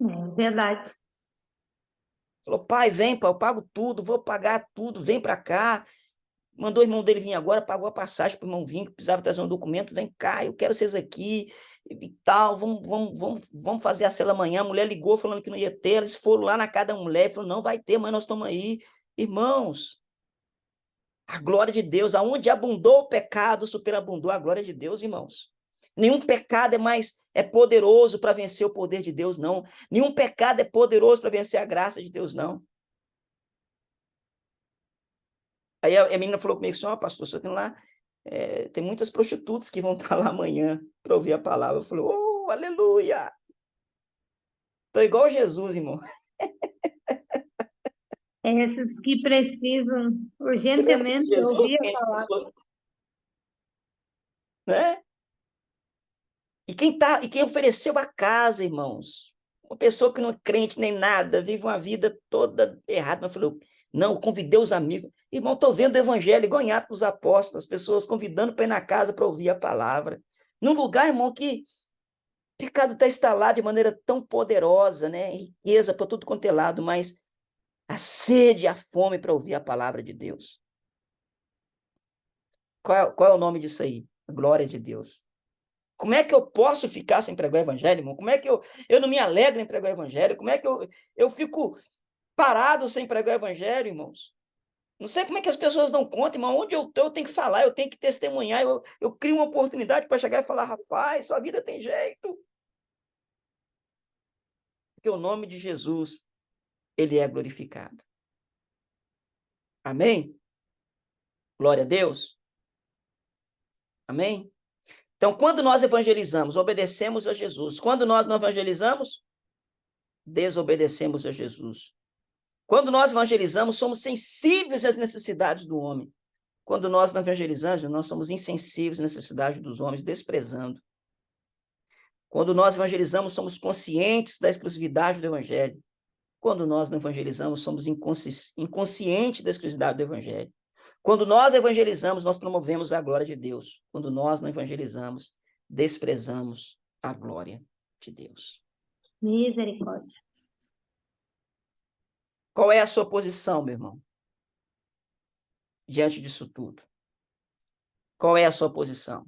É verdade. Falou, pai, vem, pai, eu pago tudo, vou pagar tudo, vem para cá. Mandou o irmão dele vir agora, pagou a passagem para o irmão vir, que precisava trazer um documento, vem cá, eu quero vocês aqui e tal, vamos fazer a cela amanhã. A mulher ligou falando que não ia ter, eles foram lá na casa da mulher e falaram, não vai ter, mas nós estamos aí. Irmãos, a glória de Deus, aonde abundou o pecado, superabundou a glória de Deus, irmãos. Nenhum pecado é poderoso para vencer o poder de Deus, não. Nenhum pecado é poderoso para vencer a graça de Deus, não. Aí a menina falou comigo assim, pastor, você tem lá, tem muitas prostitutas que vão estar lá amanhã para ouvir a palavra. Eu falei, oh, aleluia! Estou igual Jesus, irmão. Esses que precisam urgentemente Jesus, ouvir a quem palavra. pessoas, né? E quem ofereceu a casa, irmãos, uma pessoa que não é crente nem nada, vive uma vida toda errada, mas falou, não, eu convidei os amigos. Irmão, estou vendo o evangelho igual em Atos dos Apóstolos, as pessoas convidando para ir na casa para ouvir a palavra. Num lugar, irmão, que o pecado está instalado de maneira tão poderosa, né? Riqueza para tudo quanto é lado, mas a sede e a fome para ouvir a palavra de Deus. Qual é o nome disso aí? A glória de Deus. Como é que eu posso ficar sem pregar o evangelho, irmão? Como é que eu não me alegro em pregar o evangelho? Como é que eu fico parado sem pregar o evangelho, irmãos? Não sei como é que as pessoas dão conta, irmão. Onde eu estou, eu tenho que falar, eu tenho que testemunhar. Eu crio uma oportunidade para chegar e falar, rapaz, sua vida tem jeito. Porque o nome de Jesus, ele é glorificado. Amém? Glória a Deus. Amém? Então, quando nós evangelizamos, obedecemos a Jesus. Quando nós não evangelizamos, desobedecemos a Jesus. Quando nós evangelizamos, somos sensíveis às necessidades do homem. Quando nós não evangelizamos, nós somos insensíveis às necessidades dos homens, desprezando. Quando nós evangelizamos, somos conscientes da exclusividade do evangelho. Quando nós não evangelizamos, somos inconscientes da exclusividade do evangelho. Quando nós evangelizamos, nós promovemos a glória de Deus. Quando nós não evangelizamos, desprezamos a glória de Deus. Misericórdia. Qual é a sua posição, meu irmão? Diante disso tudo. Qual é a sua posição?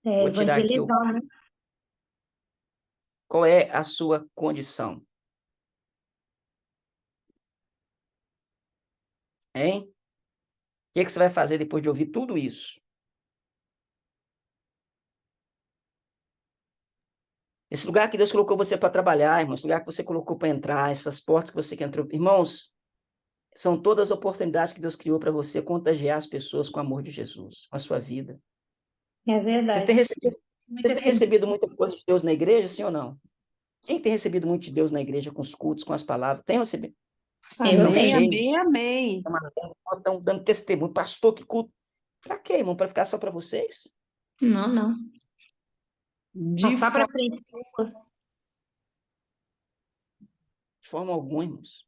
Vou tirar aqui o... Evangelizar, né? Qual é a sua condição? Hein? O que você vai fazer depois de ouvir tudo isso? Esse lugar que Deus colocou você para trabalhar, irmãos, esse lugar que você colocou para entrar, essas portas que você entrou. Irmãos, são todas as oportunidades que Deus criou para você contagiar as pessoas com o amor de Jesus, com a sua vida. É verdade. Vocês têm recebido muita coisa de Deus na igreja, sim ou não? Quem tem recebido muito de Deus na igreja com os cultos, com as palavras? Tem recebido? Amém, amém, amém. Estão dando testemunho. Pastor, que culto. Para quê, irmão? Para ficar só para vocês? Não. Passar para frente. De forma alguma, irmãos.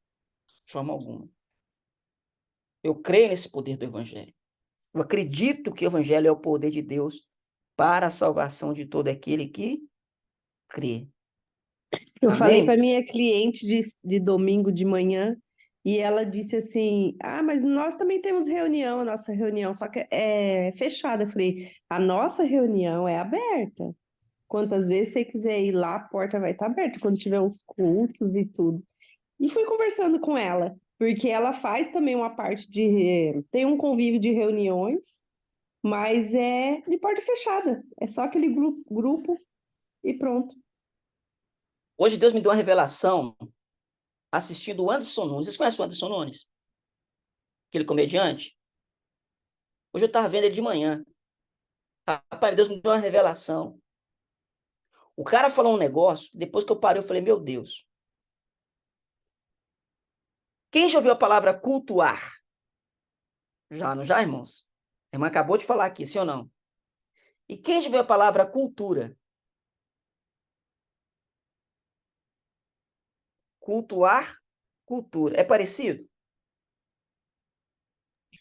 De forma alguma. Eu creio nesse poder do Evangelho. Eu acredito que o Evangelho é o poder de Deus para a salvação de todo aquele que crê. Eu Amém? falei para minha cliente de domingo de manhã e ela disse assim, mas nós também temos reunião, a nossa reunião, só que é fechada. Eu falei, a nossa reunião é aberta. Quantas vezes você quiser ir lá, a porta vai estar aberta, quando tiver os cultos e tudo. E fui conversando com ela, porque ela faz também uma parte tem um convívio de reuniões, mas é de porta fechada. É só aquele grupo e pronto. Hoje Deus me deu uma revelação assistindo o Anderson Nunes. Vocês conhecem o Anderson Nunes? Aquele comediante? Hoje eu estava vendo ele de manhã. Rapaz, Deus me deu uma revelação. O cara falou um negócio, depois que eu parei, eu falei, meu Deus. Quem já ouviu a palavra cultuar? Já, não já, irmãos? A irmã acabou de falar aqui, sim ou não? E quem já ouviu a palavra cultura? Cultuar, cultura. É parecido?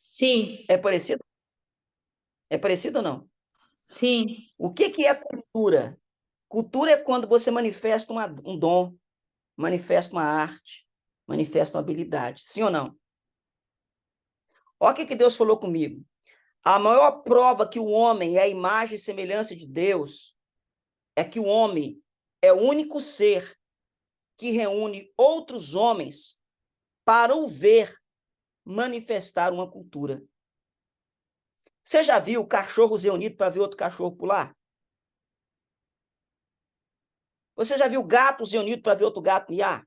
Sim. É parecido? É parecido ou não? Sim. O que é cultura? Cultura é quando você manifesta um dom, manifesta uma arte, manifesta uma habilidade. Sim ou não? Olha o que Deus falou comigo. A maior prova que o homem é a imagem e semelhança de Deus é que o homem é o único ser que reúne outros homens para o ver manifestar uma cultura. Você já viu cachorros reunidos para ver outro cachorro pular? Você já viu gatos reunidos para ver outro gato miar?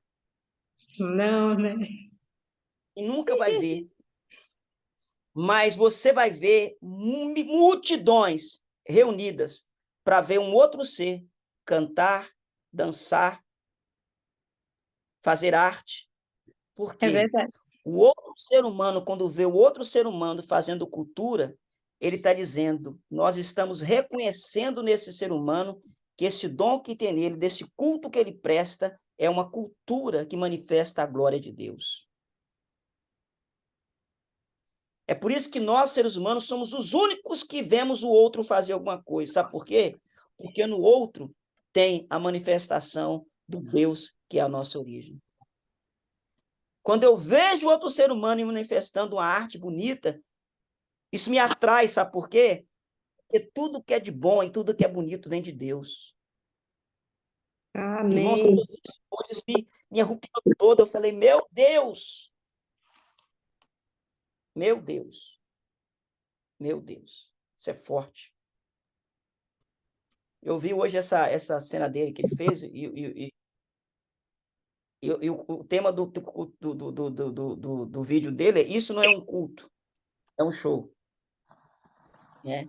Não, né? E nunca vai ver. Mas você vai ver multidões reunidas para ver um outro ser cantar, dançar, fazer arte. Porque É verdade. o outro ser humano, quando vê o outro ser humano fazendo cultura, ele está dizendo, nós estamos reconhecendo nesse ser humano que esse dom que tem nele, desse culto que ele presta, é uma cultura que manifesta a glória de Deus. É por isso que nós, seres humanos, somos os únicos que vemos o outro fazer alguma coisa. Sabe por quê? Porque no outro tem a manifestação do Deus que é a nossa origem. Quando eu vejo outro ser humano manifestando uma arte bonita, isso me atrai, sabe por quê? Porque tudo que é de bom e tudo que é bonito vem de Deus. Amém. Irmãos, quando eu vi isso hoje, me arrepiou todo. Eu falei, meu Deus! Meu Deus! Meu Deus! Isso é forte. Eu vi hoje essa cena dele que ele fez e o tema do vídeo dele é isso não é um culto, é um show. Né?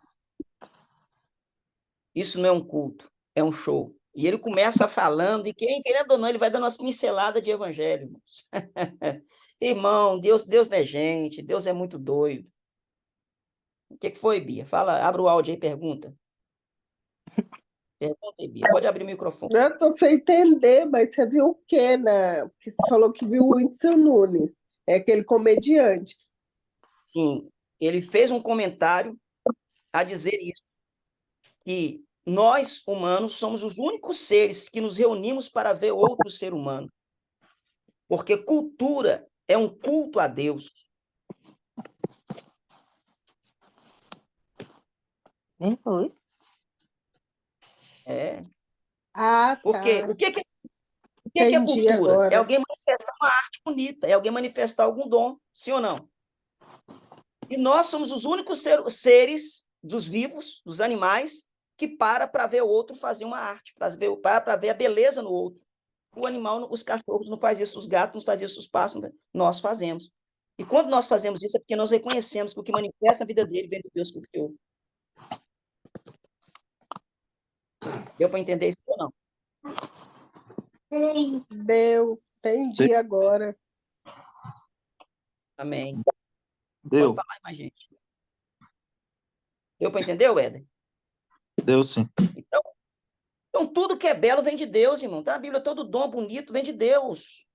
Isso não é um culto, é um show. E ele começa falando, e querendo ou não, ele vai dando umas pinceladas de evangelho. Irmãos. Irmão, Deus não é gente, Deus é muito doido. O que foi, Bia? Fala, abre o áudio aí, pergunta. Pergunta aí, Bia. Pode abrir o microfone. Eu estou sem entender, mas você viu o quê, né? Porque você falou que viu o Whindersson Nunes, é aquele comediante. Sim, ele fez um comentário a dizer isso, que nós, humanos, somos os únicos seres que nos reunimos para ver outro ser humano. Porque cultura é um culto a Deus. Depois. É. Ah, porque tá. o que é cultura? Agora. É alguém manifestar uma arte bonita, é alguém manifestar algum dom, sim ou não? E nós somos os únicos seres dos vivos, dos animais, que para ver o outro fazer uma arte, para ver a beleza no outro. O animal, os cachorros não fazem isso, os gatos não fazem isso, os pássaros, nós fazemos. E quando nós fazemos isso é porque nós reconhecemos que o que manifesta na vida dele vem do Deus que o criou. Deu para entender isso ou não? Deu, entendi agora. Amém. Deu. Pode falar mais, gente. Deu para entender, Éder? Deu sim. Então, tudo que é belo vem de Deus, irmão. Tá na Bíblia, todo dom bonito vem de Deus.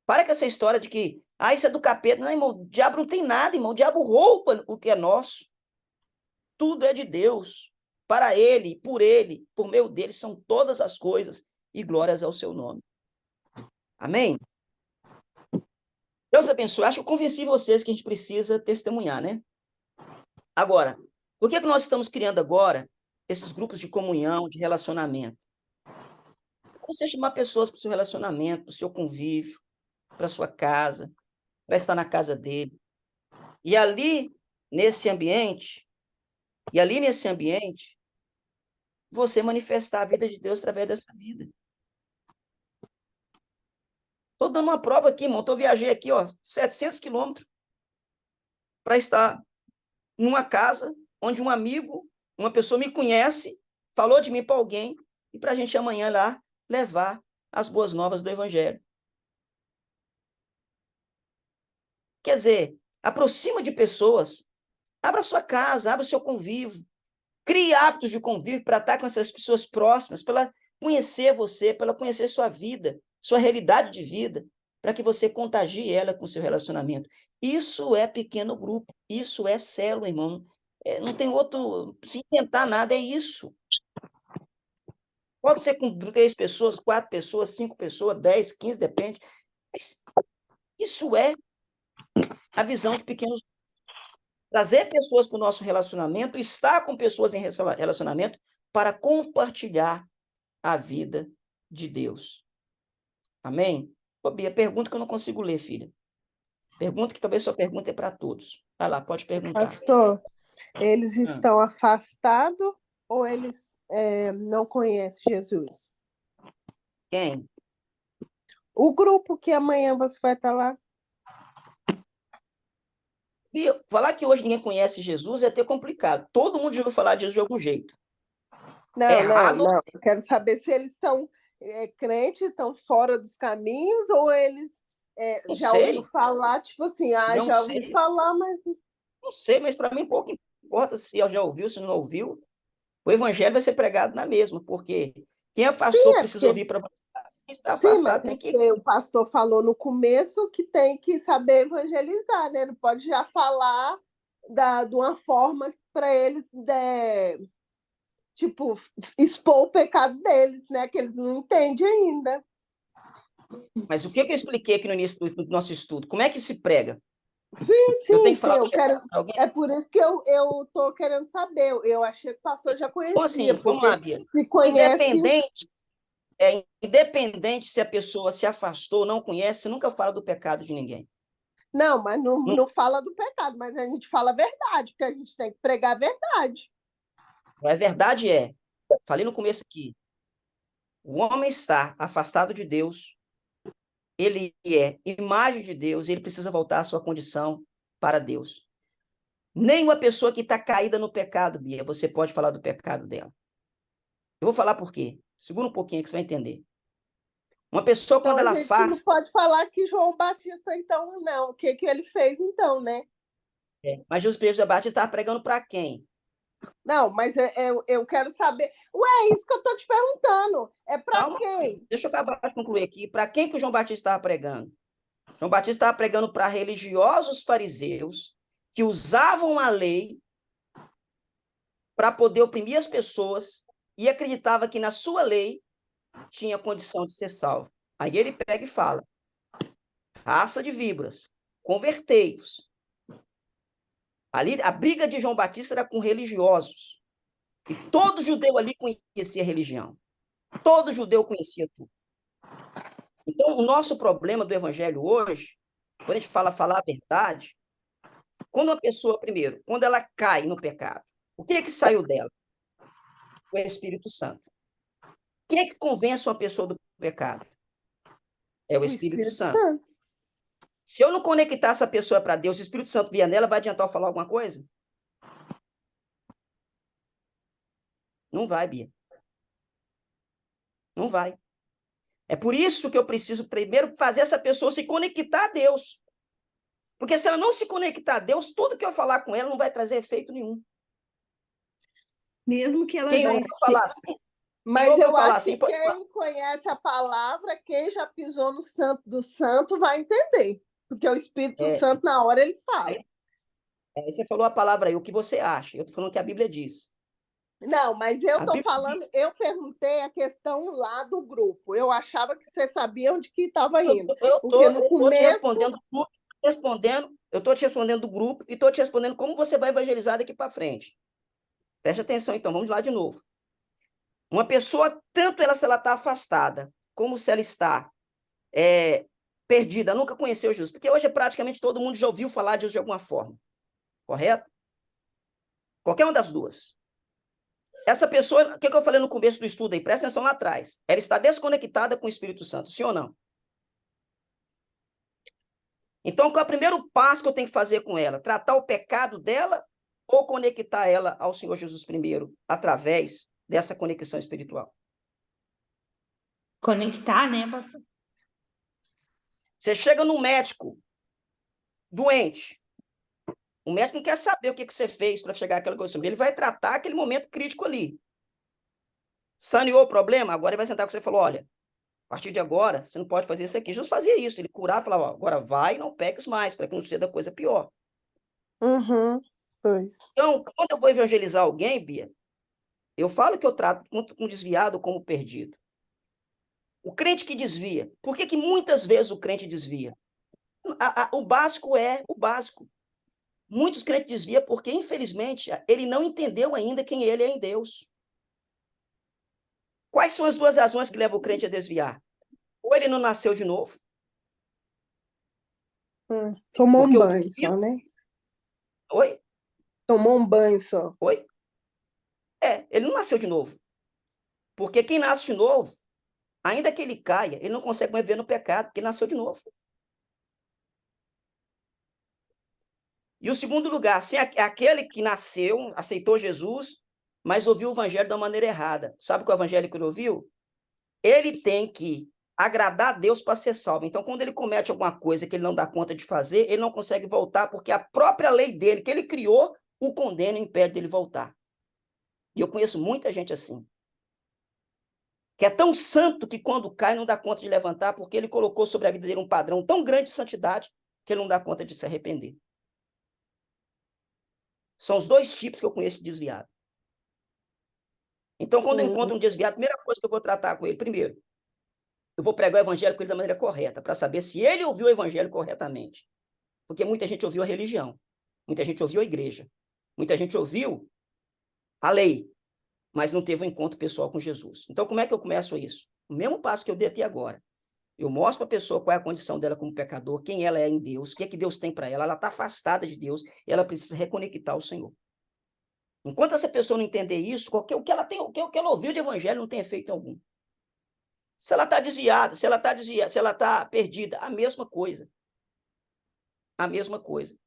Para com essa história de que, isso é do capeta. Não, irmão, o diabo não tem nada, irmão. O diabo rouba o que é nosso. Tudo é de Deus. Para ele, por meio dele, são todas as coisas e glórias ao seu nome. Amém? Deus abençoe. Acho que eu convenci vocês que a gente precisa testemunhar, né? Agora, por que nós estamos criando agora esses grupos de comunhão, de relacionamento? Você chamar pessoas para o seu relacionamento, para o seu convívio, para a sua casa, para estar na casa dele. E ali, nesse ambiente, você manifestar a vida de Deus através dessa vida. Estou dando uma prova aqui, irmão. Viajei aqui, 700 quilômetros para estar numa casa onde um amigo, uma pessoa me conhece, falou de mim para alguém, e para a gente amanhã lá levar as boas novas do Evangelho. Quer dizer, aproxima de pessoas, abra a sua casa, abra o seu convívio, crie hábitos de convívio para estar com essas pessoas próximas, para ela conhecer você, para ela conhecer sua vida, sua realidade de vida, para que você contagie ela com o seu relacionamento. Isso é pequeno grupo, isso é célula, irmão. Não tem outro, se inventar nada, é isso. Pode ser com 3 pessoas, 4 pessoas, 5 pessoas, 10, 15, depende. Mas isso é a visão de pequenos. Trazer pessoas para o nosso relacionamento, estar com pessoas em relacionamento para compartilhar a vida de Deus. Amém? Ô, Bia, pergunta que eu não consigo ler, filha. Pergunta que talvez sua pergunta é para todos. Vai lá, pode perguntar. Pastor, eles estão afastados ou eles não conhecem Jesus? Quem? O grupo que amanhã você vai estar lá. Bia, falar que hoje ninguém conhece Jesus é até complicado. Todo mundo já ouviu falar de Jesus de algum jeito. Não. Eu quero saber se eles são crentes, estão fora dos caminhos, ou eles já ouviram falar, tipo assim, já ouvi falar, mas... Não sei, mas para mim pouco importa se já ouviu, se não ouviu. O evangelho vai ser pregado na mesma, porque quem afastou precisa ouvir para quem está afastado tem que... O pastor falou no começo que tem que saber evangelizar, né? Não pode já falar de uma forma para eles tipo, expor o pecado deles, né? Que eles não entendem ainda. Mas o que eu expliquei aqui no início do nosso estudo? Como é que se prega? Sim, eu tenho que falar é por isso que eu estou querendo saber. Eu achei que o pastor já conhecia. Então, assim, vamos lá, Bia. Se conhece... Independente se a pessoa se afastou ou não conhece, você nunca fala do pecado de ninguém. Não, mas não fala do pecado, mas a gente fala a verdade, porque a gente tem que pregar a verdade. A verdade falei no começo aqui, o homem está afastado de Deus, ele é imagem de Deus, ele precisa voltar à sua condição para Deus. Nem uma pessoa que está caída no pecado, Bia, você pode falar do pecado dela. Eu vou falar por quê. Segura um pouquinho que você vai entender. Uma pessoa, quando ela faz... não pode falar que João Batista, então, não. O que ele fez, então, né? Mas Jesus Batista estava pregando para quem? Não, mas eu quero saber... é isso que eu estou te perguntando. É para quem? Deixa eu acabar de concluir aqui. Para quem que o João Batista estava pregando? João Batista estava pregando para religiosos fariseus que usavam a lei para poder oprimir as pessoas e acreditava que na sua lei tinha condição de ser salvo. Aí ele pega e fala, raça de víboras, convertei-vos. Ali, a briga de João Batista era com religiosos. E todo judeu ali conhecia a religião. Todo judeu conhecia tudo. Então, o nosso problema do evangelho hoje, quando a gente fala a verdade, quando uma pessoa, primeiro, quando ela cai no pecado, o que saiu dela? O Espírito Santo. Quem é que convence uma pessoa do pecado? É o Espírito Santo. Se eu não conectar essa pessoa para Deus, se o Espírito Santo vier nela, vai adiantar eu falar alguma coisa? Não vai, Bia. Não vai. É por isso que eu preciso primeiro fazer essa pessoa se conectar a Deus. Porque se ela não se conectar a Deus, tudo que eu falar com ela não vai trazer efeito nenhum. Mesmo que ela Quem já ouve eu falar assim? Mas eu falar acho assim, que pode quem conhece a palavra, quem já pisou no Santo do Santo, vai entender. Porque o Espírito Santo, na hora, ele fala. Aí você falou a palavra aí, o que você acha? Eu estou falando o que a Bíblia diz. Não, mas eu A estou Bíblia falando, eu perguntei a questão lá do grupo. Eu achava que você sabia onde que estava indo. Porque no começo. Eu estou te respondendo do grupo e estou te respondendo como você vai evangelizar daqui para frente. Preste atenção, então, vamos lá de novo. Uma pessoa, tanto ela se ela está afastada, como se ela está perdida, nunca conheceu Jesus, porque hoje praticamente todo mundo já ouviu falar de Jesus de alguma forma, correto? Qualquer uma das duas. Essa pessoa, o que eu falei no começo do estudo aí? Presta atenção lá atrás. Ela está desconectada com o Espírito Santo, sim ou não? Então, qual é o primeiro passo que eu tenho que fazer com ela? Tratar o pecado dela ou conectar ela ao Senhor Jesus primeiro, através dessa conexão espiritual? Conectar, né, pastor? Você chega num médico doente, o médico não quer saber o que você fez para chegar àquela coisa. Ele vai tratar aquele momento crítico ali. Saneou o problema? Agora ele vai sentar com você e falar, olha, a partir de agora, você não pode fazer isso aqui. Jesus fazia isso, ele curava e falava, ó, agora vai e não peques mais, para que não suceda coisa pior. Pois. Então, quando eu vou evangelizar alguém, Bia, eu falo que eu trato um desviado como perdido. O crente que desvia, por que muitas vezes o crente desvia? O básico é o básico. Muitos crentes desviam porque, infelizmente, ele não entendeu ainda quem ele é em Deus. Quais são as duas razões que levam o crente a desviar? Ou ele não nasceu de novo. Tomou um banho só, né? Oi? Tomou um banho só. Oi? Ele não nasceu de novo. Porque quem nasce de novo, ainda que ele caia, ele não consegue mais viver no pecado, porque ele nasceu de novo. E o segundo lugar, se aquele que nasceu, aceitou Jesus, mas ouviu o evangelho da maneira errada. Sabe qual é o evangelho que ele ouviu? Ele tem que agradar a Deus para ser salvo. Então, quando ele comete alguma coisa que ele não dá conta de fazer, ele não consegue voltar, porque a própria lei dele, que ele criou, o condena e impede dele voltar. E eu conheço muita gente assim, que é tão santo que quando cai não dá conta de levantar, porque ele colocou sobre a vida dele um padrão tão grande de santidade que ele não dá conta de se arrepender. São os dois tipos que eu conheço de desviado. Então, quando eu encontro um desviado, a primeira coisa que eu vou tratar com ele, primeiro, eu vou pregar o evangelho com ele da maneira correta, para saber se ele ouviu o evangelho corretamente. Porque muita gente ouviu a religião, muita gente ouviu a igreja, muita gente ouviu a lei, mas não teve um encontro pessoal com Jesus. Então, como é que eu começo isso? O mesmo passo que eu dei até agora. Eu mostro para a pessoa qual é a condição dela como pecador, quem ela é em Deus, o que é que Deus tem para ela. Ela está afastada de Deus e ela precisa reconectar ao Senhor. Enquanto essa pessoa não entender isso, o que ela ouviu de evangelho não tem efeito algum. Se ela está desviada, se ela está perdida, a mesma coisa. A mesma coisa.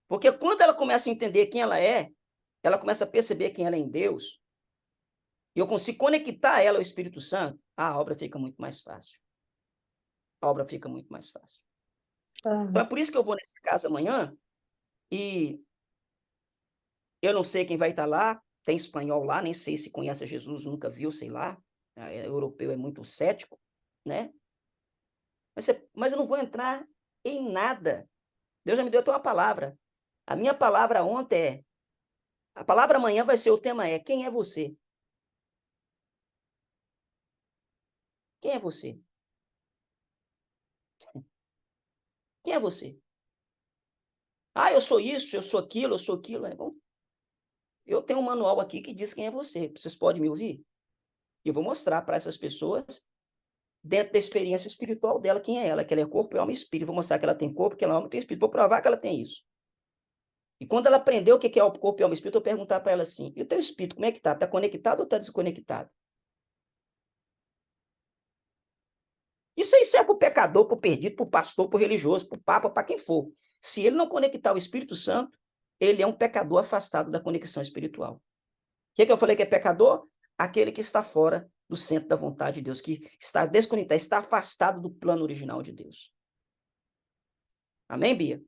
Porque quando ela começa a entender quem ela começa a perceber quem ela é em Deus, e eu consigo conectar ela ao Espírito Santo, a obra fica muito mais fácil. A obra fica muito mais fácil. Então é por isso que eu vou nessa casa amanhã, e eu não sei quem vai estar lá, tem espanhol lá, nem sei se conhece Jesus, nunca viu, sei lá. Europeu é muito cético, né? Mas eu não vou entrar em nada. Deus já me deu até uma palavra. A minha palavra ontem a palavra amanhã vai ser, o tema é, quem é você? Quem é você? Quem é você? Eu sou isso, eu sou aquilo, eu sou aquilo. Bom, eu tenho um manual aqui que diz quem é você. Vocês podem me ouvir? E eu vou mostrar para essas pessoas, dentro da experiência espiritual dela, quem é ela, que ela é corpo, alma e espírito. Vou mostrar que ela tem corpo, que ela é alma e tem espírito. Vou provar que ela tem isso. E quando ela aprendeu o que é o corpo e alma e espírito, eu perguntar para ela assim, e o teu espírito, como é que está? Está conectado ou está desconectado? Isso aí serve para o pecador, para o perdido, para o pastor, para o religioso, para o papa, para quem for. Se ele não conectar o Espírito Santo, ele é um pecador afastado da conexão espiritual. O que eu falei que é pecador? Aquele que está fora do centro da vontade de Deus, que está desconectado, está afastado do plano original de Deus. Amém, Bia?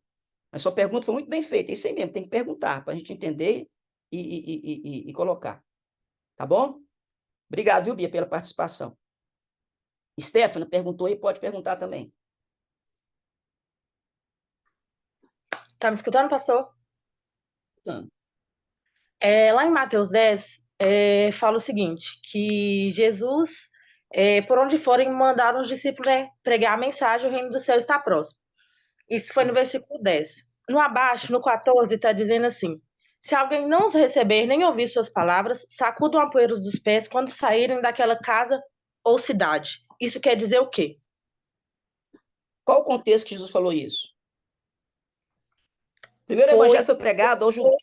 Mas sua pergunta foi muito bem feita, é isso aí mesmo, tem que perguntar para a gente entender e colocar. Tá bom? Obrigado, viu, Bia, pela participação. Stephanie perguntou e pode perguntar também. Tá me escutando, pastor? Escutando. Lá em Mateus 10, fala o seguinte, que Jesus, por onde forem, mandaram os discípulos, né, pregar a mensagem, o reino do céu está próximo. Isso foi no versículo 10. No abaixo, no 14, está dizendo assim, se alguém não os receber nem ouvir suas palavras, sacudam a poeira dos pés quando saírem daquela casa ou cidade. Isso quer dizer o quê? Qual o contexto que Jesus falou isso? O primeiro evangelho foi pregado aos judeus.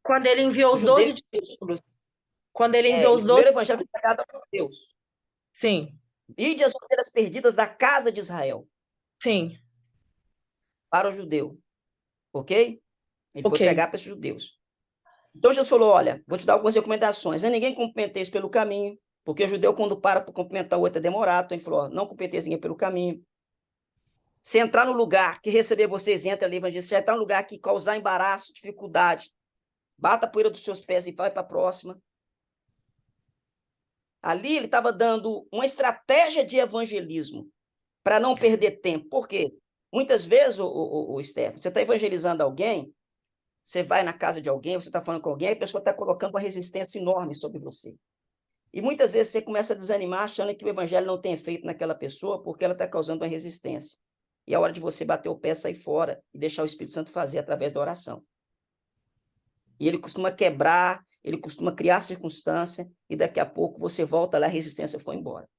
Quando ele enviou os 12 discípulos. Quando ele enviou os 12... O primeiro evangelho foi pregado aos judeus. Sim. Ide as ovelhas perdidas da casa de Israel. Sim. Para o judeu. Ok? Ele foi pregar para esses judeus. Então Jesus falou, olha, vou te dar algumas recomendações. Ninguém cumprimenteis pelo caminho, porque o judeu, quando para cumprimentar o outro, é demorado. Então ele falou, não cumprimenteis ninguém pelo caminho. Se entrar no lugar que receber vocês, entra ali, evangelista. Se entrar no lugar que causar embaraço, dificuldade, bata a poeira dos seus pés e vai para a próxima. Ali ele estava dando uma estratégia de evangelismo para não perder tempo. Por quê? Muitas vezes, o Stefano, você está evangelizando alguém, você vai na casa de alguém, você está falando com alguém, a pessoa está colocando uma resistência enorme sobre você. E muitas vezes você começa a desanimar achando que o evangelho não tem efeito naquela pessoa porque ela está causando uma resistência. E é hora de você bater o pé, sair fora e deixar o Espírito Santo fazer através da oração. E ele costuma quebrar, ele costuma criar circunstância, e daqui a pouco você volta lá, a resistência foi embora.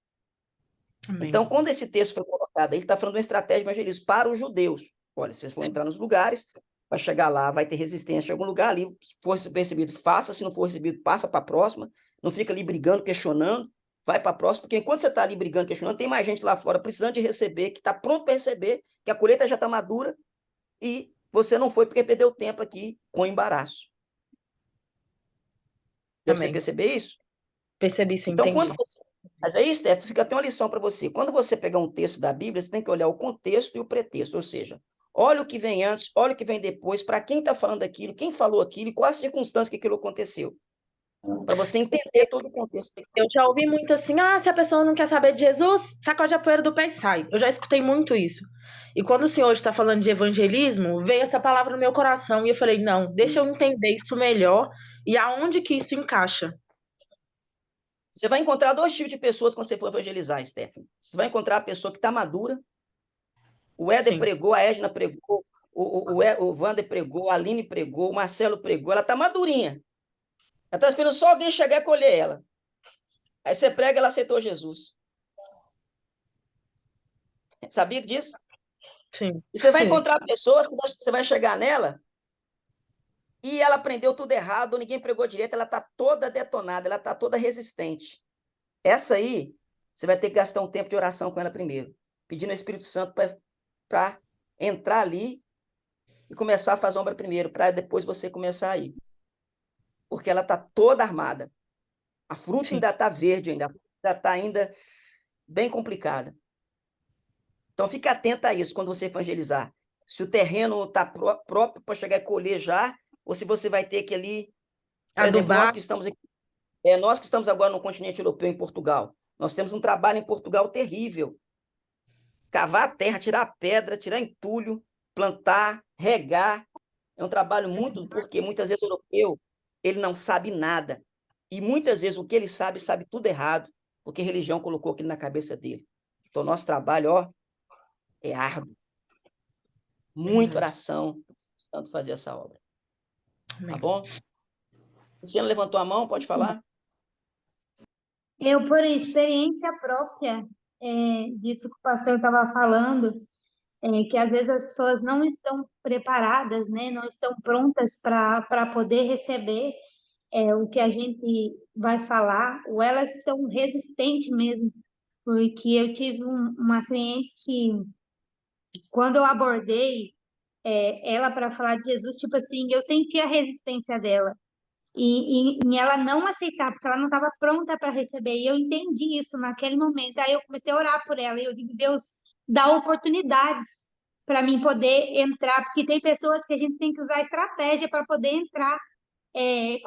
Amém. Então, quando esse texto foi colocado, ele está falando de uma estratégia de evangelismo para os judeus. Olha, vocês vão entrar nos lugares, vai chegar lá, vai ter resistência em algum lugar ali, se for recebido, faça, se não for recebido, passa para a próxima, não fica ali brigando, questionando, vai para a próxima, porque enquanto você está ali brigando, questionando, tem mais gente lá fora precisando de receber, que está pronto para receber, que a colheita já está madura, e você não foi porque perdeu tempo aqui com embaraço. Deu para você perceber isso? Percebi, sim, então, entendi. Mas aí, Steph, fica até uma lição para você. Quando você pegar um texto da Bíblia, você tem que olhar o contexto e o pretexto, ou seja, olha o que vem antes, olha o que vem depois, para quem está falando aquilo, quem falou aquilo e qual a circunstância que aquilo aconteceu. Para você entender todo o contexto. Eu já ouvi muito assim, se a pessoa não quer saber de Jesus, sacode a poeira do pé e sai. Eu já escutei muito isso. E quando o senhor está falando de evangelismo, veio essa palavra no meu coração e eu falei, não, deixa eu entender isso melhor e aonde que isso encaixa. Você vai encontrar dois tipos de pessoas quando você for evangelizar, Stephanie. Você vai encontrar a pessoa que está madura. O Éder pregou, a Edna pregou, o Wander pregou, a Aline pregou, o Marcelo pregou. Ela está madurinha. Ela está esperando só alguém chegar e colher ela. Aí você prega, ela aceitou Jesus. Sabia disso? Sim. E você vai encontrar pessoas que você vai chegar nela e ela aprendeu tudo errado, ninguém pregou direito, ela está toda detonada, ela está toda resistente. Essa aí, você vai ter que gastar um tempo de oração com ela primeiro, pedindo ao Espírito Santo para entrar ali e começar a fazer a obra primeiro, para depois você começar a ir. Porque ela está toda armada. A fruta ainda está verde, ainda está ainda bem complicada. Então, fique atento a isso quando você evangelizar. Se o terreno está próprio para chegar e colher já, ou se você vai ter que ali... Por exemplo, nós que estamos aqui, nós que estamos agora no continente europeu, em Portugal, nós temos um trabalho em Portugal terrível. Cavar a terra, tirar a pedra, tirar entulho, plantar, regar. É um trabalho muito... Porque muitas vezes o europeu, ele não sabe nada. E muitas vezes o que ele sabe, sabe tudo errado, porque a religião colocou aquilo na cabeça dele. Então, nosso trabalho, é árduo. Muita oração, tanto fazer essa obra. Tá bom? Luciana levantou a mão, pode falar? Eu, por experiência própria, disso que o pastor estava falando, que às vezes as pessoas não estão preparadas, né? Não estão prontas para poder receber o que a gente vai falar, ou elas estão resistentes mesmo, porque eu tive uma cliente que, quando eu abordei ela para falar de Jesus, tipo assim, eu senti a resistência dela. E ela não aceitar, porque ela não estava pronta para receber. E eu entendi isso naquele momento. Aí eu comecei a orar por ela. E eu digo, Deus, dá oportunidades para mim poder entrar, porque tem pessoas que a gente tem que usar estratégia para poder entrar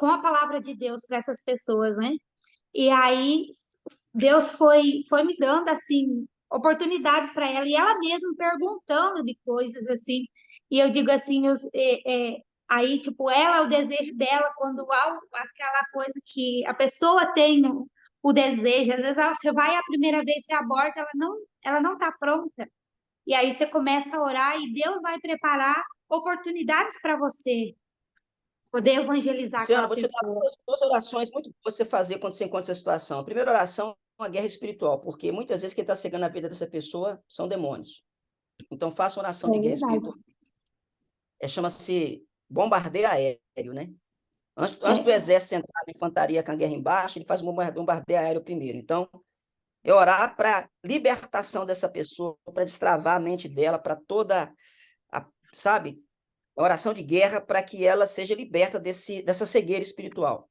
com a palavra de Deus para essas pessoas, né? E aí Deus foi me dando assim oportunidades para ela e ela mesma perguntando de coisas assim. E eu digo assim, aí tipo ela o desejo dela quando há aquela coisa que a pessoa tem o desejo, às vezes você vai a primeira vez você aborta, ela não está pronta. E aí você começa a orar e Deus vai preparar oportunidades para você poder evangelizar Luciana, aquela vou te dar pessoa. duas orações muito boas você fazer quando você encontra essa situação. A primeira oração é uma guerra espiritual, porque muitas vezes quem está cegando a vida dessa pessoa são demônios. Então, faça uma oração de É guerra verdade. espiritual. Chama-se bombardeio aéreo, né? Antes do É, exército entrar na infantaria com a guerra embaixo, ele faz um bombardeio aéreo primeiro. Então, é orar para libertação dessa pessoa, para destravar a mente dela, para toda, sabe, a oração de guerra para que ela seja liberta dessa cegueira espiritual.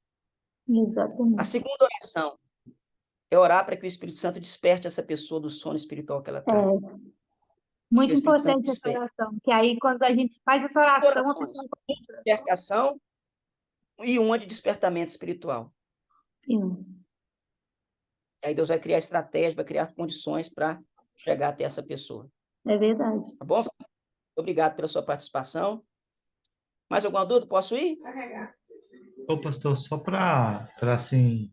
A exatamente. segunda oração é orar para que o Espírito Santo desperte essa pessoa do sono espiritual que ela está. Muito Que o Espírito Santo importante essa desperte. oração, que aí quando a gente faz essa oração, a Orações, pessoa... uma de libertação e uma de despertamento espiritual. Sim, Aí Deus vai criar estratégia, vai criar condições para chegar até essa pessoa. é verdade. Tá bom? Obrigado pela sua participação. Mais alguma dúvida? Posso ir? Ô, pastor, só para assim,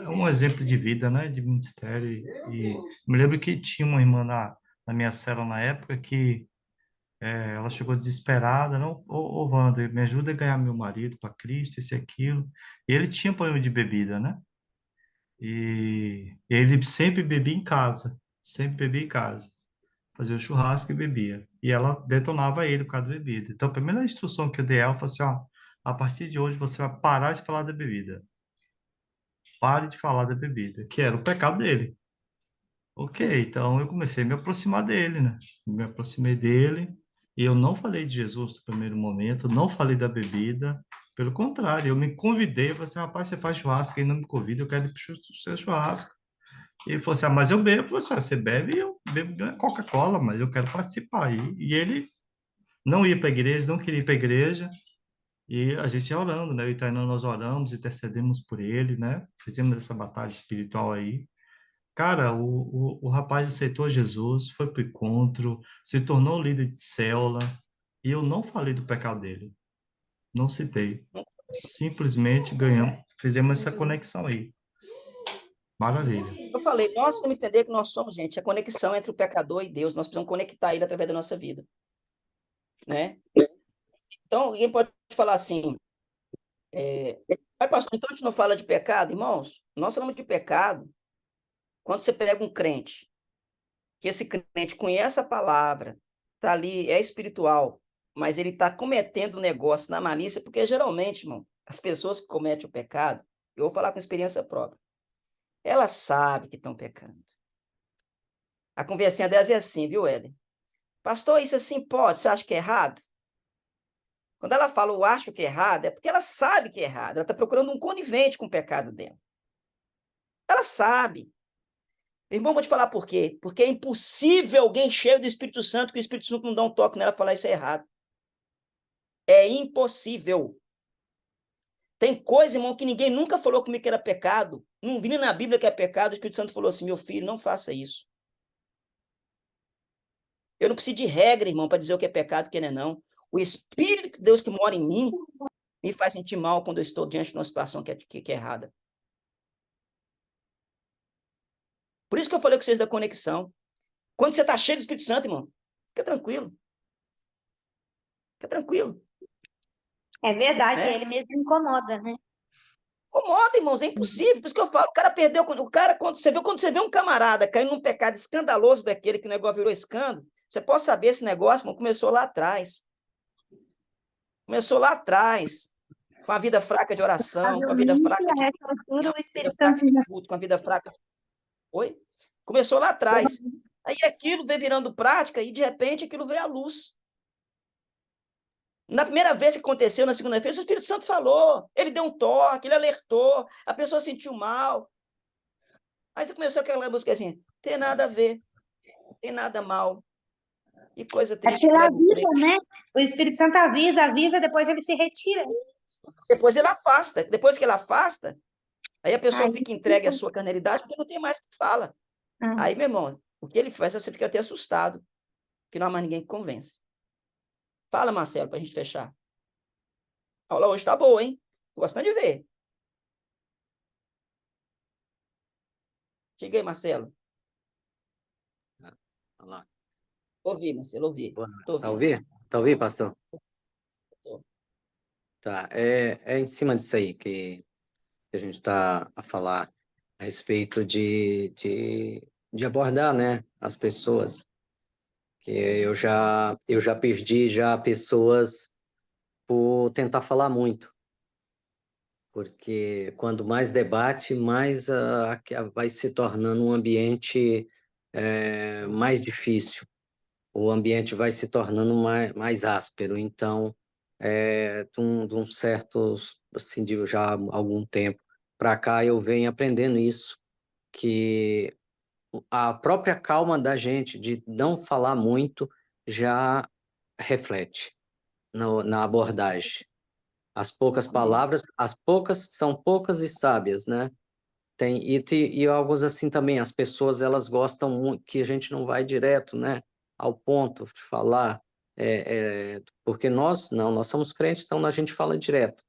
um exemplo de vida, né, de ministério. E me lembro que tinha uma irmã na minha célula na época que ela chegou desesperada, não, ô Wander, me ajuda a ganhar meu marido para Cristo, isso e aquilo. E ele tinha problema de bebida, né? E ele sempre bebia em casa, sempre bebia em casa. Fazia o churrasco e bebia. E ela detonava ele por causa da bebida. Então, a primeira instrução que eu dei a ela foi assim, ó, a partir de hoje você vai parar de falar da bebida. Pare de falar da bebida, que era o pecado dele. Ok, então eu comecei a me aproximar dele, né? Me aproximei dele e eu não falei de Jesus no primeiro momento, não falei da bebida. Pelo contrário, eu me convidei, eu falei assim, rapaz, você faz churrasco e não me convida, eu quero ir para o seu churrasco. E ele falou assim, mas eu bebo. Eu falei assim, você bebe, eu bebo Coca-Cola, mas eu quero participar. E ele não ia para a igreja, não queria ir para a igreja. E a gente ia orando, né? Eu e Tainá, nós oramos, intercedemos por ele, né? Fizemos essa batalha espiritual aí. Cara, o rapaz aceitou Jesus, foi para o encontro, se tornou líder de célula, e eu não falei do pecado dele. Não citei. Simplesmente ganhamos, fizemos essa conexão aí. Maravilha. Eu falei, nós temos que entender que nós somos, gente, a conexão entre o pecador e Deus. Nós precisamos conectar ele através da nossa vida. Né? Então, alguém pode falar assim, pastor, então a gente não fala de pecado? Irmãos, nós falamos de pecado quando você pega um crente, que esse crente conhece a palavra, está ali, é espiritual, mas ele está cometendo um negócio na malícia, porque geralmente, irmão, as pessoas que cometem o pecado, eu vou falar com experiência própria, elas sabem que estão pecando. A conversinha delas é assim, viu, Éder? Pastor, isso assim pode? Você acha que é errado? Quando ela fala, eu acho que é errado, é porque ela sabe que é errado. Ela está procurando um conivente com o pecado dela. Ela sabe. Irmão, vou te falar por quê. Porque é impossível alguém cheio do Espírito Santo, que o Espírito Santo não dá um toque nela e falar isso é errado. É impossível. Tem coisa, irmão, que ninguém nunca falou comigo que era pecado. Não vi na Bíblia que é pecado. O Espírito Santo falou assim, meu filho, não faça isso. Eu não preciso de regra, irmão, para dizer o que é pecado e o que não é não. O Espírito de Deus que mora em mim me faz sentir mal quando eu estou diante de uma situação que é errada. Por isso que eu falei com vocês da conexão. Quando você está cheio do Espírito Santo, irmão, fica tranquilo. Fica tranquilo. É verdade, ele mesmo incomoda, né? Incomoda, irmãos, é impossível. Por isso que eu falo, o cara perdeu. Quando você vê um camarada caindo num pecado escandaloso daquele que o negócio virou escândalo, Você pode saber esse negócio, irmão, começou lá atrás. Começou lá atrás, com a vida fraca de oração, com a vida Provavelmente, fraca de a essa altura, o vida Espírito fraca Santo já de culto, com a vida fraca. Oi? Começou lá atrás. Aí aquilo veio virando prática e, de repente, aquilo veio à luz. Na primeira vez que aconteceu, na segunda vez, o Espírito Santo falou, ele deu um toque, ele alertou, a pessoa sentiu mal. Aí você começou aquela música assim, tem nada a ver, tem nada mal. E coisa é triste. porque ele avisa, né? O Espírito Santo avisa, depois ele se retira. Depois ele afasta. Depois que ele afasta, aí a pessoa Aí fica entregue à sua carnalidade, porque não tem mais o que fala. Aí, meu irmão, o que ele faz, você fica até assustado, que não há mais ninguém que convence. Fala, Marcelo, para a gente fechar. A aula hoje tá boa, hein? Tô gostando de ver. Chega aí, Marcelo. Olá. Ouvi, Marcelo, ouvi. Tá ouvindo? Tá ouvindo, pastor? Tá. É em cima disso aí que a gente está a falar a respeito de abordar, né, as pessoas. Que eu já perdi já pessoas por tentar falar muito. Porque quando mais debate, mais vai se tornando um ambiente mais difícil. O ambiente vai se tornando mais áspero. Então, de um certo, assim, de já há algum tempo para cá, eu venho aprendendo isso, que a própria calma da gente de não falar muito já reflete na abordagem. As poucas palavras, são poucas e sábias, né? E alguns assim também, as pessoas elas gostam muito que a gente não vai direto, né, ao ponto de falar, porque nós somos crentes, então a gente fala direto.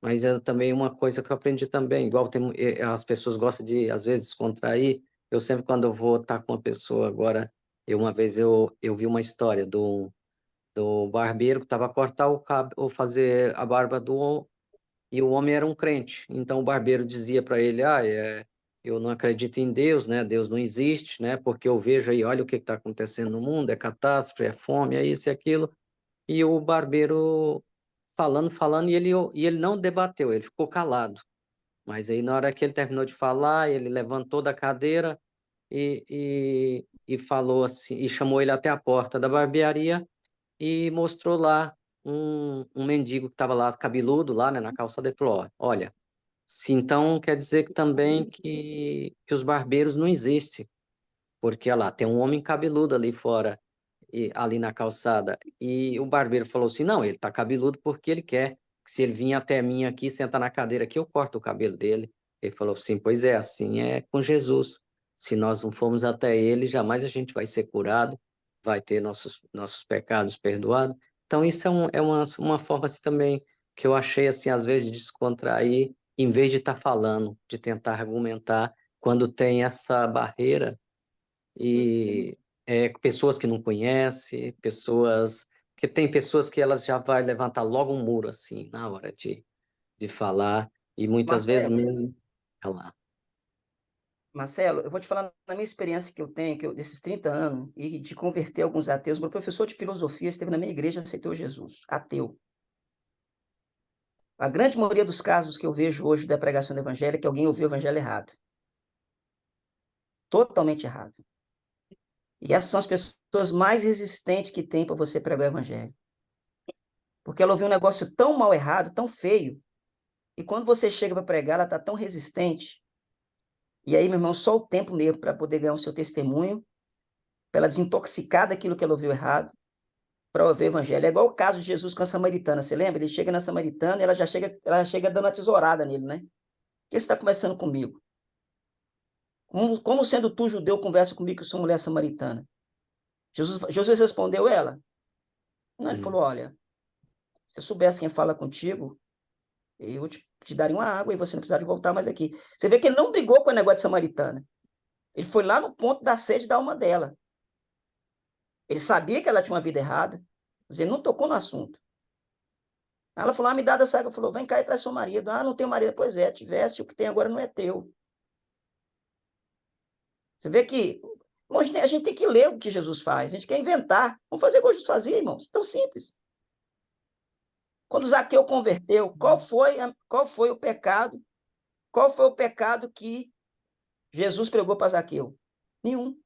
Mas é também uma coisa que eu aprendi também, igual as pessoas gostam de, às vezes, descontrair. Eu sempre, quando eu vou estar com uma pessoa agora, uma vez eu vi uma história do barbeiro que estava a cortar o cabelo, ou fazer a barba e o homem era um crente. Então o barbeiro dizia para ele, eu não acredito em Deus, né? Deus não existe, né? Porque eu vejo aí, olha o que está acontecendo no mundo, é catástrofe, é fome, é isso e aquilo. E o barbeiro falando, e ele não debateu, ele ficou calado. Mas aí na hora que ele terminou de falar, ele levantou da cadeira e falou assim, e chamou ele até a porta da barbearia e mostrou lá um mendigo que estava lá, cabeludo, lá, né, na calçada, e falou, olha, se então quer dizer que também que os barbeiros não existem, porque, olha lá, tem um homem cabeludo ali fora, ali na calçada, e o barbeiro falou assim, não, ele está cabeludo porque ele quer, que se ele vir até mim aqui, sentar na cadeira aqui, eu corto o cabelo dele. Ele falou assim, pois é, assim é com Jesus. Se nós não formos até ele, jamais a gente vai ser curado, vai ter nossos pecados perdoados. Então, isso é uma forma assim, também que eu achei, assim, às vezes, de descontrair, em vez de estar falando, de tentar argumentar, quando tem essa barreira e pessoas que não conhecem, que tem pessoas que elas já vai levantar logo um muro, assim, na hora de falar, e muitas vezes Marcelo, mesmo... Olha lá. Marcelo, eu vou te falar na minha experiência que eu tenho, desses 30 anos, e de converter alguns ateus. Meu professor de filosofia esteve na minha igreja e aceitou Jesus, ateu. A grande maioria dos casos que eu vejo hoje da pregação do evangelho é que alguém ouviu o evangelho errado. Totalmente errado. E essas são as pessoas mais resistentes que tem para você pregar o evangelho. Porque ela ouviu um negócio tão mal errado, tão feio, e quando você chega para pregar, ela está tão resistente. E aí, meu irmão, só o tempo mesmo para poder ganhar o seu testemunho, para ela desintoxicar daquilo que ela ouviu errado, para ouvir o evangelho. É igual o caso de Jesus com a samaritana, você lembra? Ele chega na samaritana e ela chega dando uma tesourada nele, né? Por que você está conversando comigo? Como sendo tu, judeu, conversa comigo que eu sou mulher samaritana? Jesus respondeu ela. Não, ele falou, olha, se eu soubesse quem fala contigo, eu te daria uma água e você não precisaria voltar mais aqui. Você vê que ele não brigou com o negócio de samaritana. Ele foi lá no ponto da sede da alma dela. Ele sabia que ela tinha uma vida errada, mas ele não tocou no assunto. Ela falou, me dá dessa água. Ele falou, vem cá e traz seu marido. Não tenho marido. Pois tivesse, o que tem agora não é teu. Você vê que Bom, a gente tem que ler o que Jesus faz, a gente quer inventar. Vamos fazer igual Jesus fazia, irmãos. Tão simples. Quando Zaqueu converteu, qual foi o pecado? Qual foi o pecado que Jesus pregou para Zaqueu? Nenhum.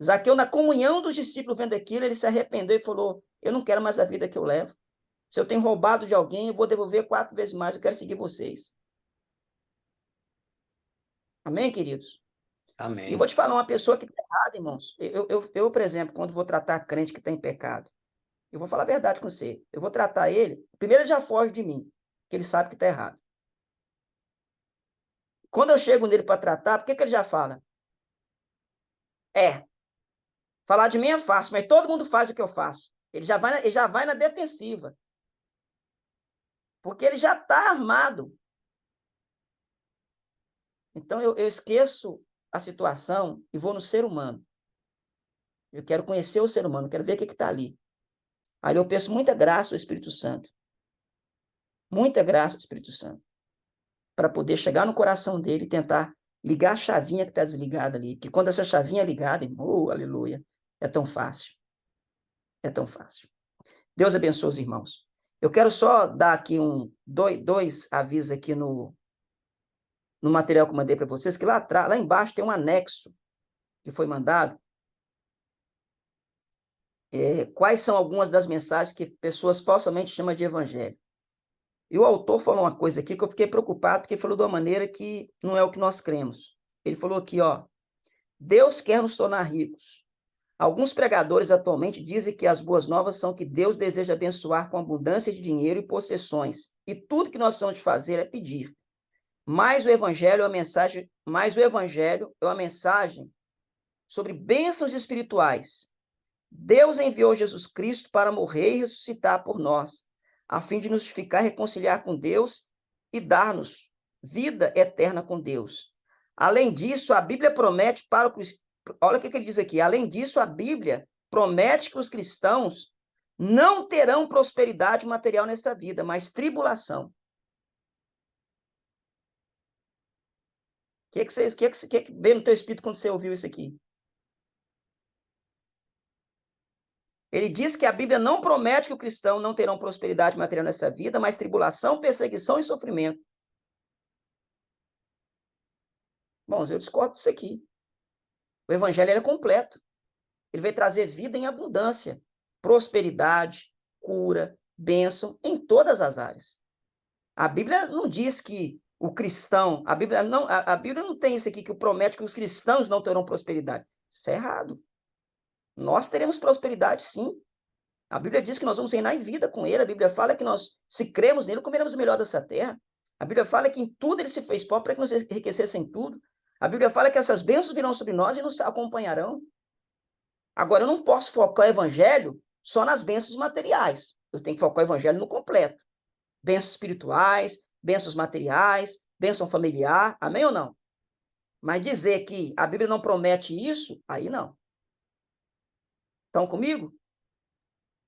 Zaqueu, na comunhão dos discípulos vendo aquilo, ele se arrependeu e falou, eu não quero mais a vida que eu levo. Se eu tenho roubado de alguém, eu vou devolver 4 vezes mais, eu quero seguir vocês. Amém, queridos? Amém. E vou te falar, uma pessoa que está errada, irmãos, eu, por exemplo, quando vou tratar crente que está em pecado, eu vou falar a verdade com você, eu vou tratar ele, primeiro ele já foge de mim, que ele sabe que está errado. Quando eu chego nele para tratar, por que ele já fala? Falar de mim é fácil, mas todo mundo faz o que eu faço. Ele já vai na defensiva. Porque ele já está armado. Então, eu esqueço a situação e vou no ser humano. Eu quero conhecer o ser humano, quero ver o que está ali. Aí eu peço muita graça ao Espírito Santo. Muita graça ao Espírito Santo. Para poder chegar no coração dele e tentar ligar a chavinha que está desligada ali. Porque quando essa chavinha é ligada, irmão, aleluia, é tão fácil. É tão fácil. Deus abençoe os irmãos. Eu quero só dar aqui dois avisos aqui no material que eu mandei para vocês, que lá embaixo tem um anexo que foi mandado. Quais são algumas das mensagens que pessoas falsamente chamam de evangelho? E o autor falou uma coisa aqui que eu fiquei preocupado, porque ele falou de uma maneira que não é o que nós cremos. Ele falou aqui, ó, Deus quer nos tornar ricos. Alguns pregadores atualmente dizem que as boas novas são que Deus deseja abençoar com abundância de dinheiro e possessões, e tudo que nós temos de fazer é pedir. Mas o evangelho é uma mensagem sobre bênçãos espirituais. Deus enviou Jesus Cristo para morrer e ressuscitar por nós, a fim de nos justificar, reconciliar com Deus e dar-nos vida eterna com Deus. Além disso, a Bíblia promete para os... Olha o que ele diz aqui. Além disso, a Bíblia promete que os cristãos não terão prosperidade material nesta vida, mas tribulação. O que veio no teu espírito quando você ouviu isso aqui? Ele diz que a Bíblia não promete que o cristão não terão prosperidade material nessa vida, mas tribulação, perseguição e sofrimento. Bom, eu discordo disso aqui. O evangelho é completo. Ele vai trazer vida em abundância, prosperidade, cura, bênção em todas as áreas. A Bíblia não diz que o cristão, a Bíblia não tem isso aqui que promete que os cristãos não terão prosperidade. Isso é errado. Nós teremos prosperidade, sim. A Bíblia diz que nós vamos reinar em vida com ele. A Bíblia fala que nós, se cremos nele, comeremos o melhor dessa terra. A Bíblia fala que em tudo ele se fez pobre para que nos enriquecesse em tudo. A Bíblia fala que essas bênçãos virão sobre nós e nos acompanharão. Agora, eu não posso focar o evangelho só nas bênçãos materiais. Eu tenho que focar o evangelho no completo. Bênçãos espirituais, bênçãos materiais, bênção familiar. Amém ou não? Mas dizer que a Bíblia não promete isso, aí não. Estão comigo?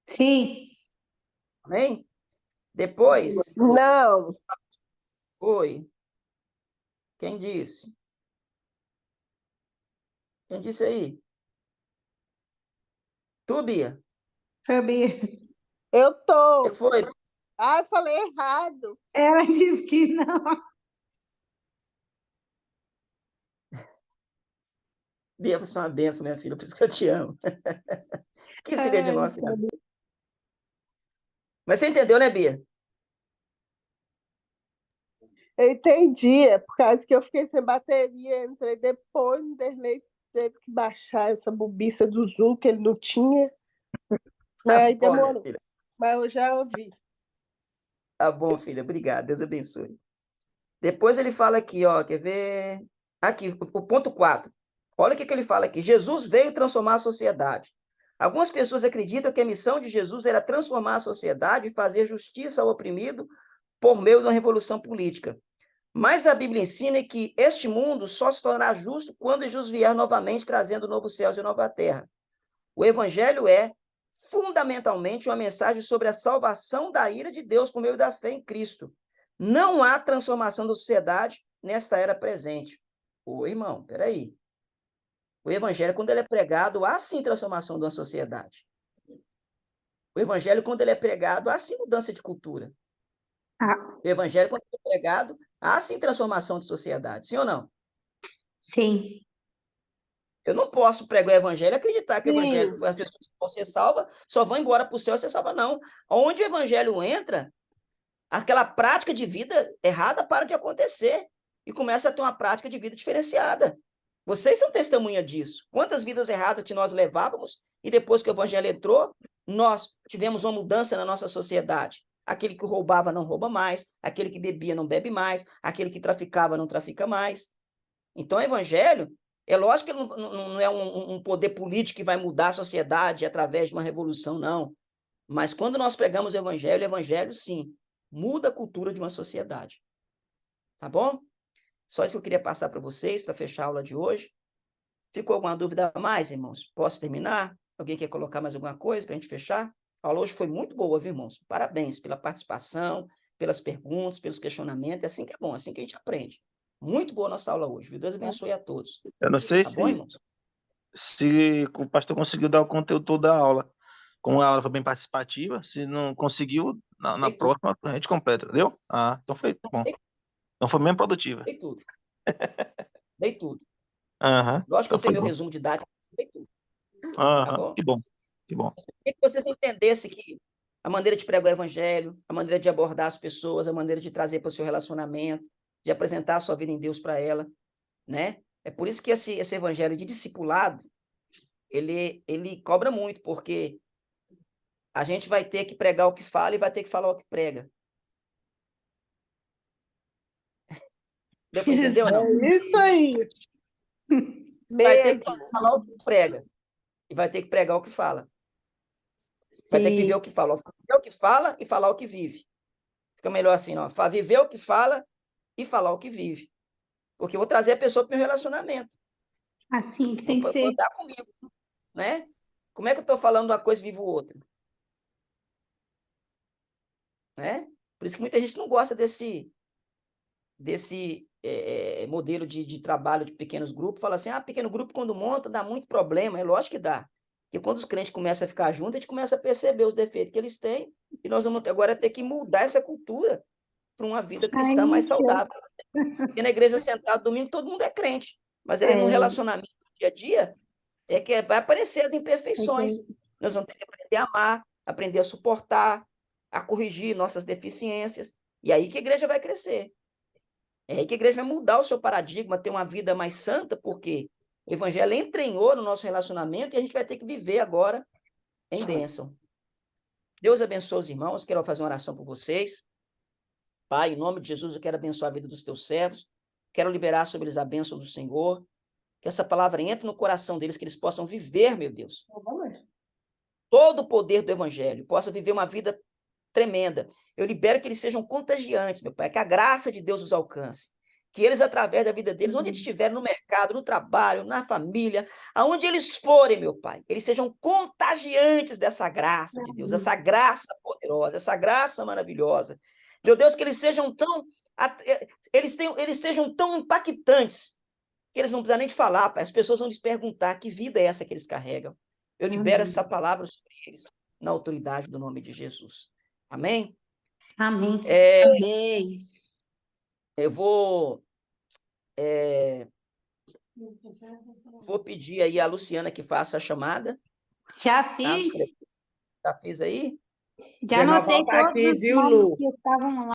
Sim. Amém? Depois... Não. Oi. Quem disse? Quem disse aí? Tu, Bia? Foi a Bia. Eu tô. O que foi? Ah, eu falei errado. Ela disse que não. Bia, você é uma benção, minha filha, por isso que eu te amo. Que seria de nós? Mas você entendeu, né, Bia? Eu entendi, é por causa que eu fiquei sem bateria, entrei depois no internet, teve que baixar essa bobiça do Zoom que ele não tinha. Aí demorou, mas eu já ouvi. Tá bom, filha, obrigado, Deus abençoe. Depois ele fala aqui, ó, quer ver? Aqui, o ponto 4. Olha o que ele fala aqui. Jesus veio transformar a sociedade. Algumas pessoas acreditam que a missão de Jesus era transformar a sociedade e fazer justiça ao oprimido por meio de uma revolução política. Mas a Bíblia ensina que este mundo só se tornará justo quando Jesus vier novamente trazendo novos céus e nova terra. O evangelho é fundamentalmente uma mensagem sobre a salvação da ira de Deus por meio da fé em Cristo. Não há transformação da sociedade nesta era presente. Ô, irmão, peraí. O evangelho, quando ele é pregado, há sim transformação de uma sociedade. O evangelho, quando ele é pregado, há sim mudança de cultura. O evangelho, quando ele é pregado, há sim transformação de sociedade. Sim ou não? Sim. Eu não posso pregar o evangelho e acreditar que o evangelho, Sim. as pessoas que vão ser salvas só vão embora para o céu e ser salvas, não. Onde o evangelho entra, aquela prática de vida errada para de acontecer e começa a ter uma prática de vida diferenciada. Vocês são testemunha disso. Quantas vidas erradas que nós levávamos e depois que o evangelho entrou, nós tivemos uma mudança na nossa sociedade. Aquele que roubava não rouba mais, aquele que bebia não bebe mais, aquele que traficava não trafica mais. Então, o evangelho, é lógico que não é um poder político que vai mudar a sociedade através de uma revolução, não. Mas quando nós pregamos o evangelho, sim, muda a cultura de uma sociedade. Tá bom? Só isso que eu queria passar para vocês, para fechar a aula de hoje. Ficou alguma dúvida a mais, irmãos? Posso terminar? Alguém quer colocar mais alguma coisa para a gente fechar? A aula hoje foi muito boa, viu, irmãos? Parabéns pela participação, pelas perguntas, pelos questionamentos. É assim que é bom, é assim que a gente aprende. Muito boa a nossa aula hoje, viu? Deus abençoe a todos. Eu não sei Tá bom, irmãos? se o pastor conseguiu dar o conteúdo todo da aula. Como a aula foi bem participativa, se não conseguiu, na próxima a gente completa, entendeu? Ah, então foi bom. Então foi bem produtiva. Dei tudo. Dei tudo. Aham, Lógico que então eu tenho foi meu bom. resumo didático, dei tudo. Tá Aham, bom? que bom, que bom. Queria que vocês entendessem que a maneira de pregar o evangelho, a maneira de abordar as pessoas, a maneira de trazer para o seu relacionamento, de apresentar a sua vida em Deus para ela, né? É por isso que esse evangelho de discipulado, ele cobra muito, porque a gente vai ter que pregar o que fala e vai ter que falar o que prega. Deu para entender ou não? É isso aí. Vai ter que Mesmo. falar o que prega e vai ter que pregar o que fala. Vai ter que viver Sim. o que fala. Viver o que fala e falar o que vive. Fica melhor assim, não. Viver o que fala e falar o que vive. Porque eu vou trazer a pessoa para o meu relacionamento. Assim que tem que Vou ser. contar comigo, né? Como é que eu estou falando uma coisa e vivo outra? Né? Por isso que muita gente não gosta desse modelo de trabalho de pequenos grupos. Fala assim, pequeno grupo quando monta dá muito problema. É lógico que dá. Porque quando os crentes começam a ficar juntos, a gente começa a perceber os defeitos que eles têm e nós vamos agora ter que mudar essa cultura para uma vida cristã mais saudável. Porque na igreja central, domingo, todo mundo é crente. Mas ele no relacionamento do dia a dia, é que vai aparecer as imperfeições. Nós vamos ter que aprender a amar, aprender a suportar, a corrigir nossas deficiências. E aí que a igreja vai crescer. É aí que a igreja vai mudar o seu paradigma, ter uma vida mais santa, porque o evangelho entranhou no nosso relacionamento e a gente vai ter que viver agora em bênção. Deus abençoe os irmãos. Quero fazer uma oração por vocês. Pai, em nome de Jesus, eu quero abençoar a vida dos teus servos. Quero liberar sobre eles a bênção do Senhor. Que essa palavra entre no coração deles, que eles possam viver, meu Deus, todo o poder do evangelho, possam viver uma vida tremenda. Eu libero que eles sejam contagiantes, meu Pai, que a graça de Deus os alcance. Que eles, através da vida deles, onde eles estiverem, no mercado, no trabalho, na família, aonde eles forem, meu Pai, eles sejam contagiantes dessa graça de Deus, essa graça poderosa, essa graça maravilhosa. Meu Deus, que eles sejam tão impactantes, que eles não precisam nem de falar, Pai. As pessoas vão lhes perguntar que vida é essa que eles carregam. Eu libero essa palavra sobre eles, na autoridade do nome de Jesus. Amém? Amém. Amém. Eu vou pedir aí a Luciana que faça a chamada. Já fiz. Já fez aí? Já anotei voltar todos aqui, os viu, nomes Lu? que estavam lá.